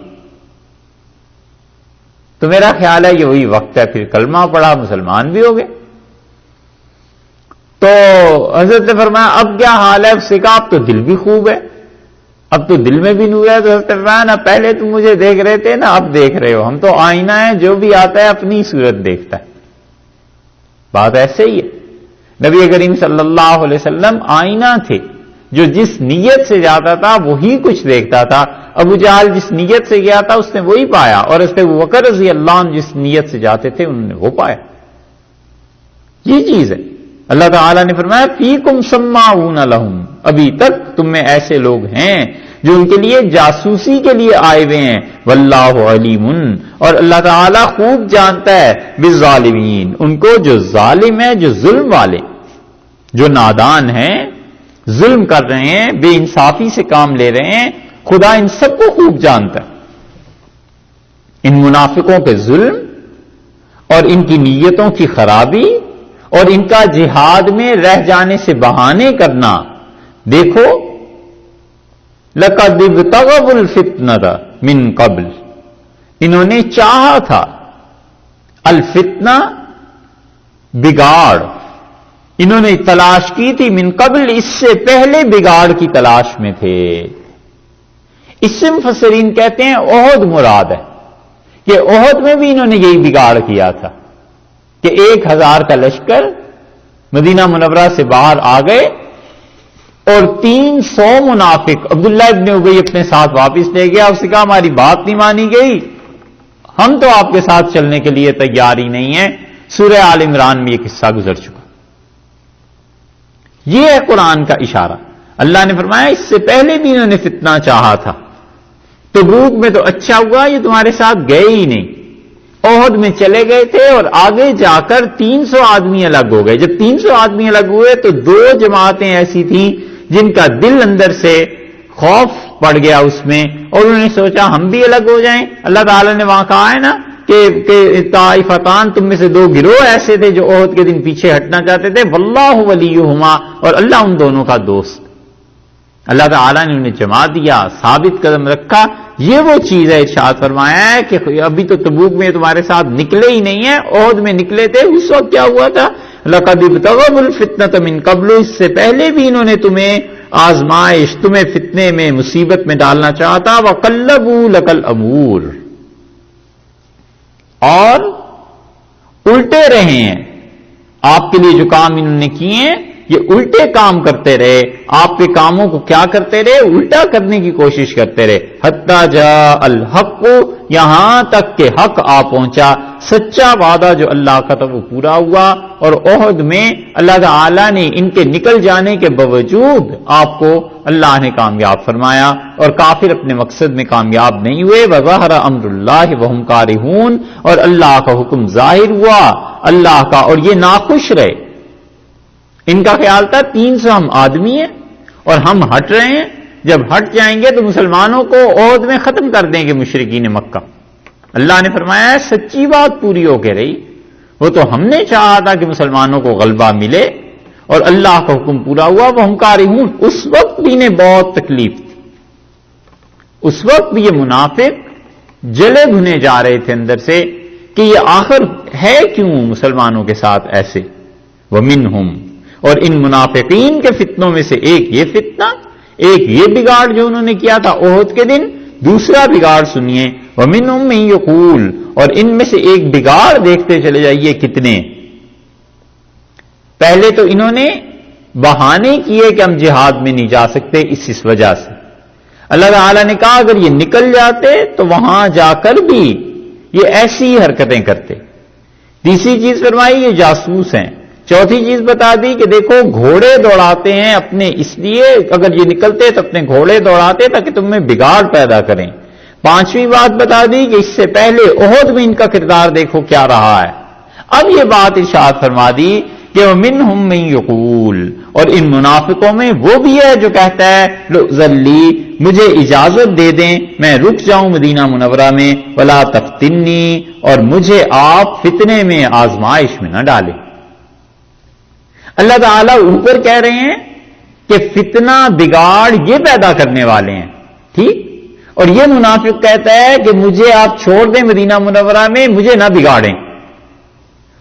تو میرا خیال ہے یہ وہی وقت ہے. پھر کلمہ پڑھا، مسلمان بھی ہو گئے. تو حضرت نے فرمایا اب کیا حال ہے؟ اس سے کہا اب تو دل بھی خوب ہے، اب تو دل میں بھی نور ہے. تو حضرت نے فرمایا نا پہلے تم مجھے دیکھ رہے تھے نا اب دیکھ رہے ہو. ہم تو آئینہ ہے، جو بھی آتا ہے اپنی صورت دیکھتا ہے. بات ایسے ہی ہے. نبی کریم صلی اللہ علیہ وسلم آئینہ تھے، جو جس نیت سے جاتا تھا وہی کچھ دیکھتا تھا. ابو جہل جس نیت سے گیا تھا اس نے وہی پایا، اور اس ابو بکر رضی اللہ عنہ جس نیت سے جاتے تھے انہوں نے وہ پایا. یہ چیز ہے. اللہ تعالیٰ نے فرمایا فیکم سماعون لہم، ابھی تک تم میں ایسے لوگ ہیں جو ان کے لیے جاسوسی کے لیے آئے ہوئے ہیں. واللہ علیم، اور اللہ تعالیٰ خوب جانتا ہے بالظالمین، ان کو جو ظالم ہے، جو ظلم والے، جو نادان ہیں، ظلم کر رہے ہیں، بے انصافی سے کام لے رہے ہیں. خدا ان سب کو خوب جانتا ہے. ان منافقوں کے ظلم اور ان کی نیتوں کی خرابی اور ان کا جہاد میں رہ جانے سے بہانے کرنا. دیکھو لَقَدِ ابْتَغَوُا الْفِتْنَةَ مِن قَبْلِ، انہوں نے چاہا تھا الفتنہ بگاڑ، انہوں نے تلاش کی تھی من قبل، اس سے پہلے بگاڑ کی تلاش میں تھے. اس سے مفسرین کہتے ہیں احد مراد ہے کہ احد میں بھی انہوں نے یہی بگاڑ کیا تھا کہ 1000 کا لشکر مدینہ منورہ سے باہر آ گئے اور 300 منافق عبداللہ ابن ابی اپنے ساتھ واپس لے گیا. اس نے کہا ہماری بات نہیں مانی گئی، ہم تو آپ کے ساتھ چلنے کے لیے تیار ہی نہیں ہیں. سورہ آل عمران میں یہ قصہ گزر چکا. یہ ہے قرآن کا اشارہ. اللہ نے فرمایا اس سے پہلے بھی انہوں نے فتنہ چاہا تھا. تبوک میں تو اچھا ہوا یہ تمہارے ساتھ گئے ہی نہیں، احد میں چلے گئے تھے اور آگے جا کر 300 آدمی الگ ہو گئے. جب 300 آدمی الگ ہوئے تو 2 جماعتیں ایسی تھیں جن کا دل اندر سے خوف پڑ گیا اس میں، اور انہوں نے سوچا ہم بھی الگ ہو جائیں۔ اللہ تعالیٰ نے وہاں کہا ہے نا کہ طائفتان، تم میں سے دو گروہ ایسے تھے جو احد کے دن پیچھے ہٹنا چاہتے تھے، واللہ ولیہما، اور اللہ ان دونوں کا دوست۔ اللہ تعالیٰ نے انہیں جما دیا، ثابت قدم رکھا۔ یہ وہ چیز ہے، ارشاد فرمایا ہے کہ ابھی تو تبوک میں تمہارے ساتھ نکلے ہی نہیں ہیں، احد میں نکلے تھے، اس وقت کیا ہوا تھا؟ لقد ابتغوا الفتنة من قبل، اس سے پہلے بھی انہوں نے تمہیں آزمائش، تمہیں فتنے میں، مصیبت میں ڈالنا چاہا تھا۔ وقلبوا لك الامور، اور الٹے رہے ہیں آپ کے لیے جو کام انہوں نے کیے ہیں، یہ الٹے کام کرتے رہے، آپ کے کاموں کو کیا کرتے رہے؟ الٹا کرنے کی کوشش کرتے رہے۔ حتی جاء الحق، یہاں تک کہ حق آ پہنچا، سچا وعدہ جو اللہ کا تھا وہ پورا ہوا، اور احد میں اللہ تعالی نے ان کے نکل جانے کے باوجود آپ کو اللہ نے کامیاب فرمایا، اور کافر اپنے مقصد میں کامیاب نہیں ہوئے۔ وظہر امر اللہ وہم کارہون، اور اللہ کا حکم ظاہر ہوا اللہ کا، اور یہ ناخوش رہے۔ ان کا خیال تھا 300 ہم آدمی ہیں اور ہم ہٹ رہے ہیں، جب ہٹ جائیں گے تو مسلمانوں کو احد میں ختم کر دیں گے مشرکین مکہ۔ اللہ نے فرمایا ہے سچی بات پوری ہو کے رہی، وہ تو ہم نے چاہا تھا کہ مسلمانوں کو غلبہ ملے، اور اللہ کا حکم پورا ہوا۔ وہ ہم کارہون، اس وقت بھی انہیں بہت تکلیف تھی، اس وقت بھی یہ منافق جلے بھنے جا رہے تھے اندر سے کہ یہ آخر ہے کیوں مسلمانوں کے ساتھ ایسے۔ ومنہم، اور ان منافقین کے فتنوں میں سے ایک یہ فتنہ، ایک یہ بگاڑ جو انہوں نے کیا تھا احد کے دن، دوسرا بگاڑ سنیے، ومنہم من یقول، اور ان میں سے ایک بگاڑ دیکھتے چلے جائیے کتنے۔ پہلے تو انہوں نے بہانے کیے کہ ہم جہاد میں نہیں جا سکتے اس وجہ سے، اللہ تعالیٰ نے کہا اگر یہ نکل جاتے تو وہاں جا کر بھی یہ ایسی ہی حرکتیں کرتے۔ تیسری چیز فرمائی یہ جاسوس ہیں۔ چوتھی چیز بتا دی کہ دیکھو گھوڑے دوڑاتے ہیں اپنے، اس لیے اگر یہ نکلتے تو اپنے گھوڑے دوڑاتے تاکہ تم میں بگاڑ پیدا کریں۔ پانچویں بات بتا دی کہ اس سے پہلے احد میں ان کا کردار دیکھو کیا رہا ہے۔ اب یہ بات ارشاد فرما دی کہ ومنہم من یقول، اور ان منافقوں میں وہ بھی ہے جو کہتا ہے ذلی، مجھے اجازت دے دیں میں رک جاؤں مدینہ منورہ میں، ولا تفتنی، اور مجھے آپ فتنے میں، آزمائش میں نہ ڈالیں۔ اللہ تعالیٰ اوپر کہہ رہے ہیں کہ فتنہ بگاڑ یہ پیدا کرنے والے ہیں، ٹھیک، اور یہ منافق کہتا ہے کہ مجھے آپ چھوڑ دیں مدینہ منورہ میں، مجھے نہ بگاڑیں۔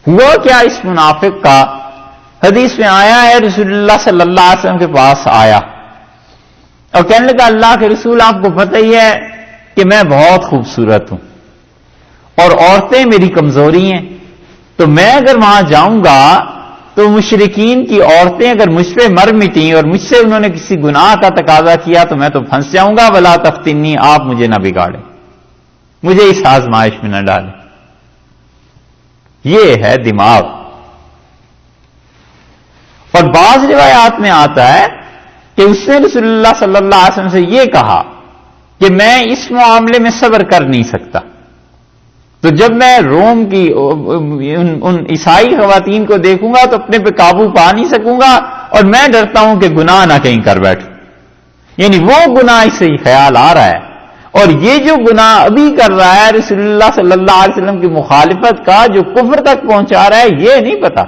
ہوا کیا اس منافق کا؟ حدیث میں آیا ہے رسول اللہ صلی اللہ علیہ وسلم کے پاس آیا اور کہنے لگا اللہ کے رسول آپ کو پتہ ہی ہے کہ میں بہت خوبصورت ہوں اور عورتیں میری کمزوری ہیں، تو میں اگر وہاں جاؤں گا تو مشرکین کی عورتیں اگر مجھ پہ مر مٹیں اور مجھ سے انہوں نے کسی گناہ کا تقاضا کیا تو میں تو پھنس جاؤں گا۔ ولا تفتنی، آپ مجھے نہ بگاڑیں، مجھے اس آزمائش میں نہ ڈالیں۔ یہ ہے دماغ۔ اور بعض روایات میں آتا ہے کہ اس نے رسول اللہ صلی اللہ علیہ وسلم سے یہ کہا کہ میں اس معاملے میں صبر کر نہیں سکتا، تو جب میں روم کی ان عیسائی خواتین کو دیکھوں گا تو اپنے پہ قابو پا نہیں سکوں گا، اور میں ڈرتا ہوں کہ گناہ نہ کہیں کر بیٹھوں۔ یعنی وہ گناہ اس سے خیال آ رہا ہے، اور یہ جو گناہ ابھی کر رہا ہے رسول اللہ صلی اللہ علیہ وسلم کی مخالفت کا، جو کفر تک پہنچا رہا ہے، یہ نہیں پتا۔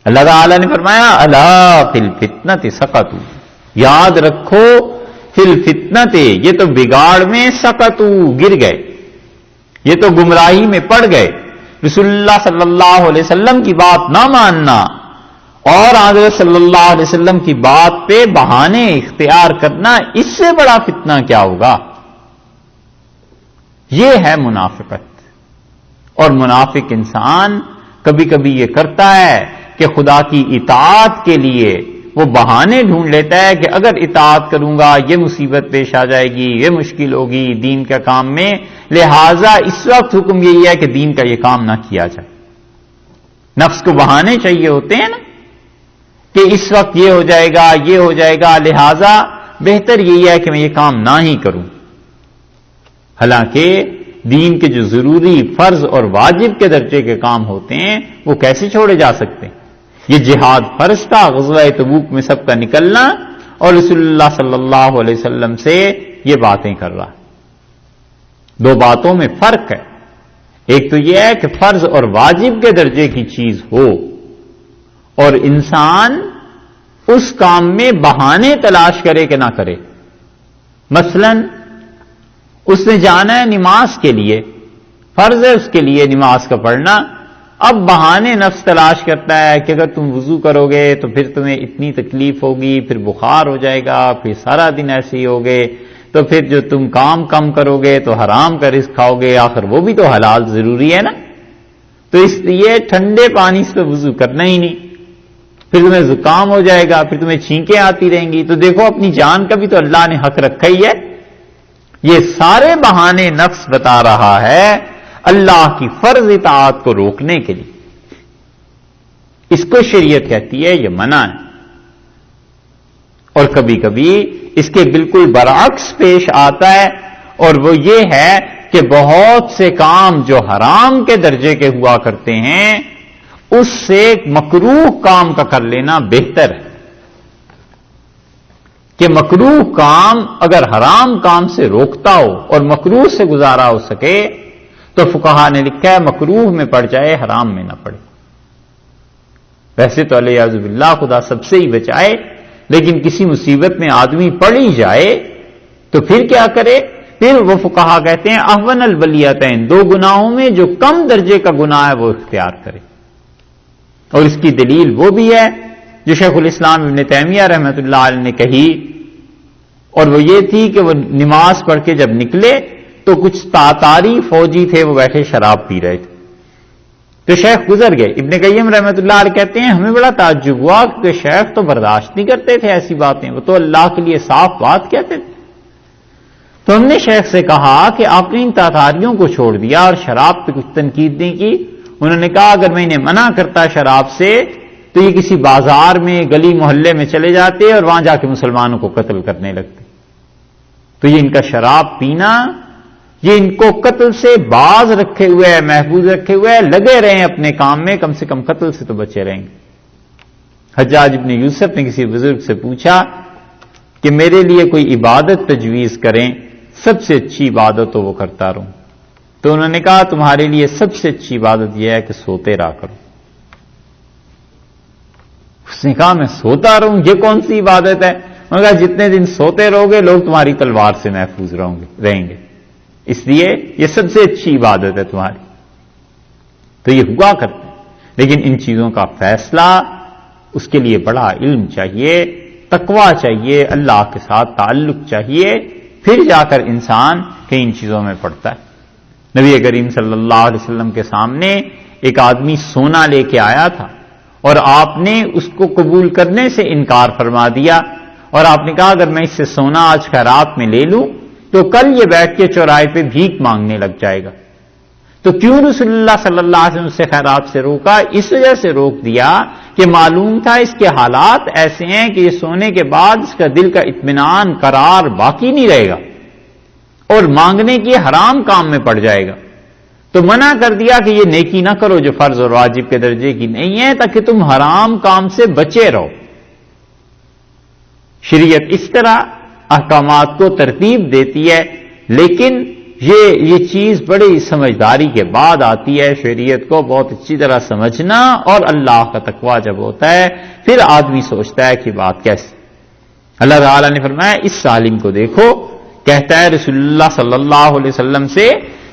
اللہ تعالیٰ نے فرمایا الا فی الفتنۃ سقطوا، یاد رکھو فی الفتنۃ، یہ تو بگاڑ میں سقطوا، گر گئے، یہ تو گمراہی میں پڑ گئے۔ رسول اللہ صلی اللہ علیہ وسلم کی بات نہ ماننا اور حضرت صلی اللہ علیہ وسلم کی بات پہ بہانے اختیار کرنا، اس سے بڑا فتنہ کیا ہوگا؟ یہ ہے منافقت۔ اور منافق انسان کبھی کبھی یہ کرتا ہے کہ خدا کی اطاعت کے لیے وہ بہانے ڈھونڈ لیتا ہے کہ اگر اطاعت کروں گا یہ مصیبت پیش آ جائے گی، یہ مشکل ہوگی دین کا کام میں، لہذا اس وقت حکم یہی ہے کہ دین کا یہ کام نہ کیا جائے۔ نفس کو بہانے چاہیے ہوتے ہیں نا کہ اس وقت یہ ہو جائے گا، یہ ہو جائے گا، لہذا بہتر یہی ہے کہ میں یہ کام نہ ہی کروں۔ حالانکہ دین کے جو ضروری فرض اور واجب کے درجے کے کام ہوتے ہیں وہ کیسے چھوڑے جا سکتے ہیں؟ یہ جہاد فرض تھا، غزوہ تبوک میں سب کا نکلنا، اور رسول اللہ صلی اللہ علیہ وسلم سے یہ باتیں کر رہا ہے۔ دو باتوں میں فرق ہے، ایک تو یہ ہے کہ فرض اور واجب کے درجے کی چیز ہو اور انسان اس کام میں بہانے تلاش کرے کہ نہ کرے۔ مثلا اس نے جانا ہے نماز کے لیے، فرض ہے اس کے لیے نماز کا پڑھنا، اب بہانے نفس تلاش کرتا ہے کہ اگر تم وضو کرو گے تو پھر تمہیں اتنی تکلیف ہوگی، پھر بخار ہو جائے گا، پھر سارا دن ایسے ہی ہوگے، تو پھر جو تم کام کم کرو گے تو حرام کا رزق کھاؤ گے، آخر وہ بھی تو حلال ضروری ہے نا، تو اس لیے ٹھنڈے پانی سے وضو کرنا ہی نہیں، پھر تمہیں زکام ہو جائے گا، پھر تمہیں چھینکیں آتی رہیں گی، تو دیکھو اپنی جان کا بھی تو اللہ نے حق رکھا ہی ہے۔ یہ سارے بہانے نفس بتا رہا ہے اللہ کی فرض اطاعت کو روکنے کے لیے، اس کو شریعت کہتی ہے یہ منع ہے۔ اور کبھی کبھی اس کے بالکل برعکس پیش آتا ہے، اور وہ یہ ہے کہ بہت سے کام جو حرام کے درجے کے ہوا کرتے ہیں اس سے مکروہ کام کا کر لینا بہتر ہے، کہ مکروہ کام اگر حرام کام سے روکتا ہو اور مکروہ سے گزارا ہو سکے تو فقہا نے لکھا ہے مکروہ میں پڑ جائے، حرام میں نہ پڑے۔ ویسے تو الیاذ باللہ خدا سب سے ہی بچائے، لیکن کسی مصیبت میں آدمی پڑ ہی جائے تو پھر کیا کرے؟ پھر وہ فقہا کہتے ہیں احون البلیتین، دو گناہوں میں جو کم درجے کا گناہ ہے وہ اختیار کرے۔ اور اس کی دلیل وہ بھی ہے جو شیخ الاسلام ابن تیمیہ رحمۃ اللہ علیہ نے کہی، اور وہ یہ تھی کہ وہ نماز پڑھ کے جب نکلے تو کچھ تاتاری فوجی تھے، وہ بیٹھے شراب پی رہے تھے، تو شیخ گزر گئے۔ ابن قیم رحمۃ اللہ علیہ کہتے ہیں ہمیں بڑا تعجب ہوا کہ شیخ تو برداشت نہیں کرتے تھے ایسی باتیں، وہ تو اللہ کے لیے صاف بات کہتے تھے۔ تو ہم نے شیخ سے کہا کہ آپ نے ان تاتاریوں کو چھوڑ دیا اور شراب پہ کچھ تنقید نہیں کی؟ انہوں نے کہا اگر میں انہیں منع کرتا شراب سے تو یہ کسی بازار میں گلی محلے میں چلے جاتے اور وہاں جا کے مسلمانوں کو قتل کرنے لگتے، تو یہ ان کا شراب پینا یہ ان کو قتل سے باز رکھے ہوئے ہے، محفوظ رکھے ہوئے ہے، لگے رہے اپنے کام میں، کم سے کم قتل سے تو بچے رہیں گے۔ حجاج ابن یوسف نے کسی بزرگ سے پوچھا کہ میرے لیے کوئی عبادت تجویز کریں، سب سے اچھی عبادت تو وہ کرتا رہوں، تو انہوں نے کہا تمہارے لیے سب سے اچھی عبادت یہ ہے کہ سوتے رہا کرو۔ اس نے کہا میں سوتا رہوں، یہ کون سی عبادت ہے؟ انہوں نے کہا جتنے دن سوتے رہو گے لوگ تمہاری تلوار سے محفوظ رہیں گے، اس لیے یہ سب سے اچھی عبادت ہے تمہاری۔ تو یہ ہوا کرتے ہیں، لیکن ان چیزوں کا فیصلہ اس کے لیے بڑا علم چاہیے، تقویٰ چاہیے، اللہ کے ساتھ تعلق چاہیے، پھر جا کر انسان کئی ان چیزوں میں پڑتا ہے۔ نبی کریم صلی اللہ علیہ وسلم کے سامنے ایک آدمی سونا لے کے آیا تھا اور آپ نے اس کو قبول کرنے سے انکار فرما دیا، اور آپ نے کہا اگر میں اس سے سونا آج خیرات میں لے لوں تو کل یہ بیٹھ کے چوراہے پہ بھیک مانگنے لگ جائے گا۔ تو کیوں رسول اللہ صلی اللہ علیہ وسلم سے خیرات سے روکا؟ اس وجہ سے روک دیا کہ معلوم تھا اس کے حالات ایسے ہیں کہ یہ سونے کے بعد اس کا دل کا اطمینان قرار باقی نہیں رہے گا اور مانگنے کی حرام کام میں پڑ جائے گا، تو منع کر دیا کہ یہ نیکی نہ کرو جو فرض اور واجب کے درجے کی نہیں ہے، تاکہ تم حرام کام سے بچے رہو۔ شریعت اس طرح احکامات کو ترتیب دیتی ہے، لیکن یہ چیز بڑی سمجھداری کے بعد آتی ہے۔ شریعت کو بہت اچھی طرح سمجھنا اور اللہ کا تقویٰ جب ہوتا ہے پھر آدمی سوچتا ہے کہ بات کیسے۔ اللہ تعالیٰ نے فرمایا اس عالم کو دیکھو، کہتا ہے رسول اللہ صلی اللہ علیہ وسلم سے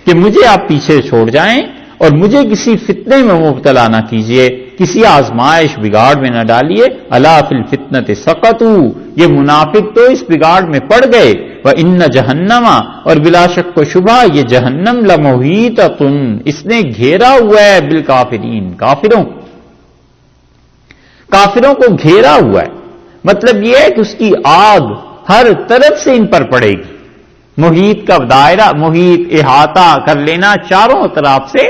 کہ مجھے آپ پیچھے چھوڑ جائیں اور مجھے کسی فتنے میں مبتلا نہ کیجیے، کسی آزمائش بگاڑ میں نہ ڈالیے۔ الا فی الفتنۃ سقطوا، یہ منافق تو اس بگاڑ میں پڑ گئے۔ وان جہنم، اور بلا شک و شبہ یہ جہنم لمحیطۃ، اس نے گھیرا ہوا ہے بالکافرین، کافروں کو گھیرا ہوا ہے، مطلب یہ ہے کہ اس کی آگ ہر طرف سے ان پر پڑے گی۔ محیط کا دائرہ، محیط احاطہ کر لینا چاروں اطراف سے،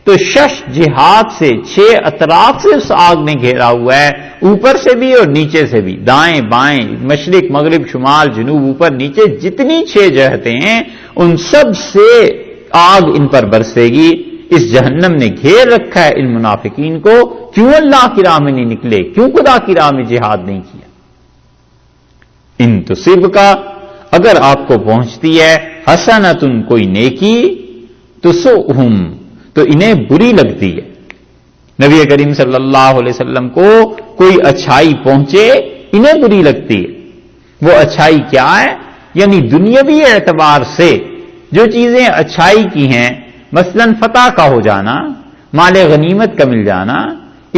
تو 6 جہات سے 6 اطراف سے اس آگ نے گھیرا ہوا ہے، اوپر سے بھی اور نیچے سے بھی، دائیں بائیں، مشرق مغرب شمال جنوب اوپر نیچے، جتنی 6 جہتیں ہیں ان سب سے آگ ان پر برسے گی۔ اس جہنم نے گھیر رکھا ہے ان منافقین کو، کیوں اللہ کی راہ میں نہیں نکلے، کیوں خدا کی راہ میں جہاد نہیں کیا؟ ان تصبکا، اگر آپ کو پہنچتی ہے حسنۃ کوئی نیکی، تسؤہم تو انہیں بری لگتی ہے۔ نبی کریم صلی اللہ علیہ وسلم کو کوئی اچھائی پہنچے انہیں بری لگتی ہے۔ وہ اچھائی کیا ہے؟ یعنی دنیاوی اعتبار سے جو چیزیں اچھائی کی ہیں، مثلا فتح کا ہو جانا، مال غنیمت کا مل جانا،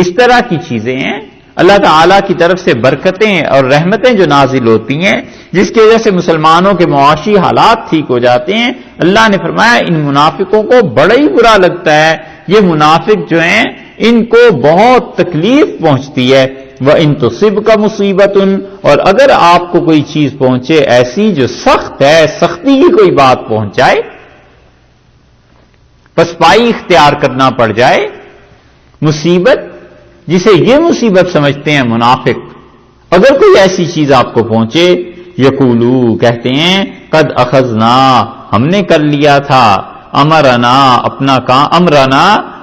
اس طرح کی چیزیں ہیں، اللہ تعالیٰ کی طرف سے برکتیں اور رحمتیں جو نازل ہوتی ہیں، جس کی وجہ سے مسلمانوں کے معاشی حالات ٹھیک ہو جاتے ہیں، اللہ نے فرمایا ان منافقوں کو بڑا ہی برا لگتا ہے، یہ منافق جو ہیں ان کو بہت تکلیف پہنچتی ہے۔ وَإِن تُصِبْكَ مُصِيبَةٌ، اور اگر آپ کو کوئی چیز پہنچے ایسی جو سخت ہے، سختی کی کوئی بات پہنچ جائے، پسپائی اختیار کرنا پڑ جائے، مصیبت جسے یہ مصیبت سمجھتے ہیں منافق، اگر کوئی ایسی چیز آپ کو پہنچے، یقولو کہتے ہیں قد اخذنا ہم نے کر لیا تھا، امرنا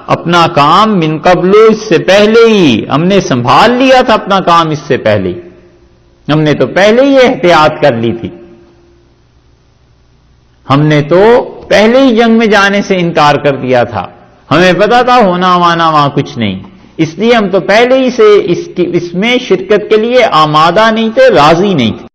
اپنا کام من قبل اس سے پہلے ہی، ہم نے سنبھال لیا تھا اپنا کام اس سے پہلے ہی، ہم نے تو پہلے ہی احتیاط کر لی تھی، ہم نے تو پہلے ہی جنگ میں جانے سے انکار کر دیا تھا، ہمیں پتا تھا ہونا مانا وہاں کچھ نہیں، اس لیے ہم تو پہلے ہی سے اس میں شرکت کے لیے آمادہ نہیں تھے، راضی نہیں تھے۔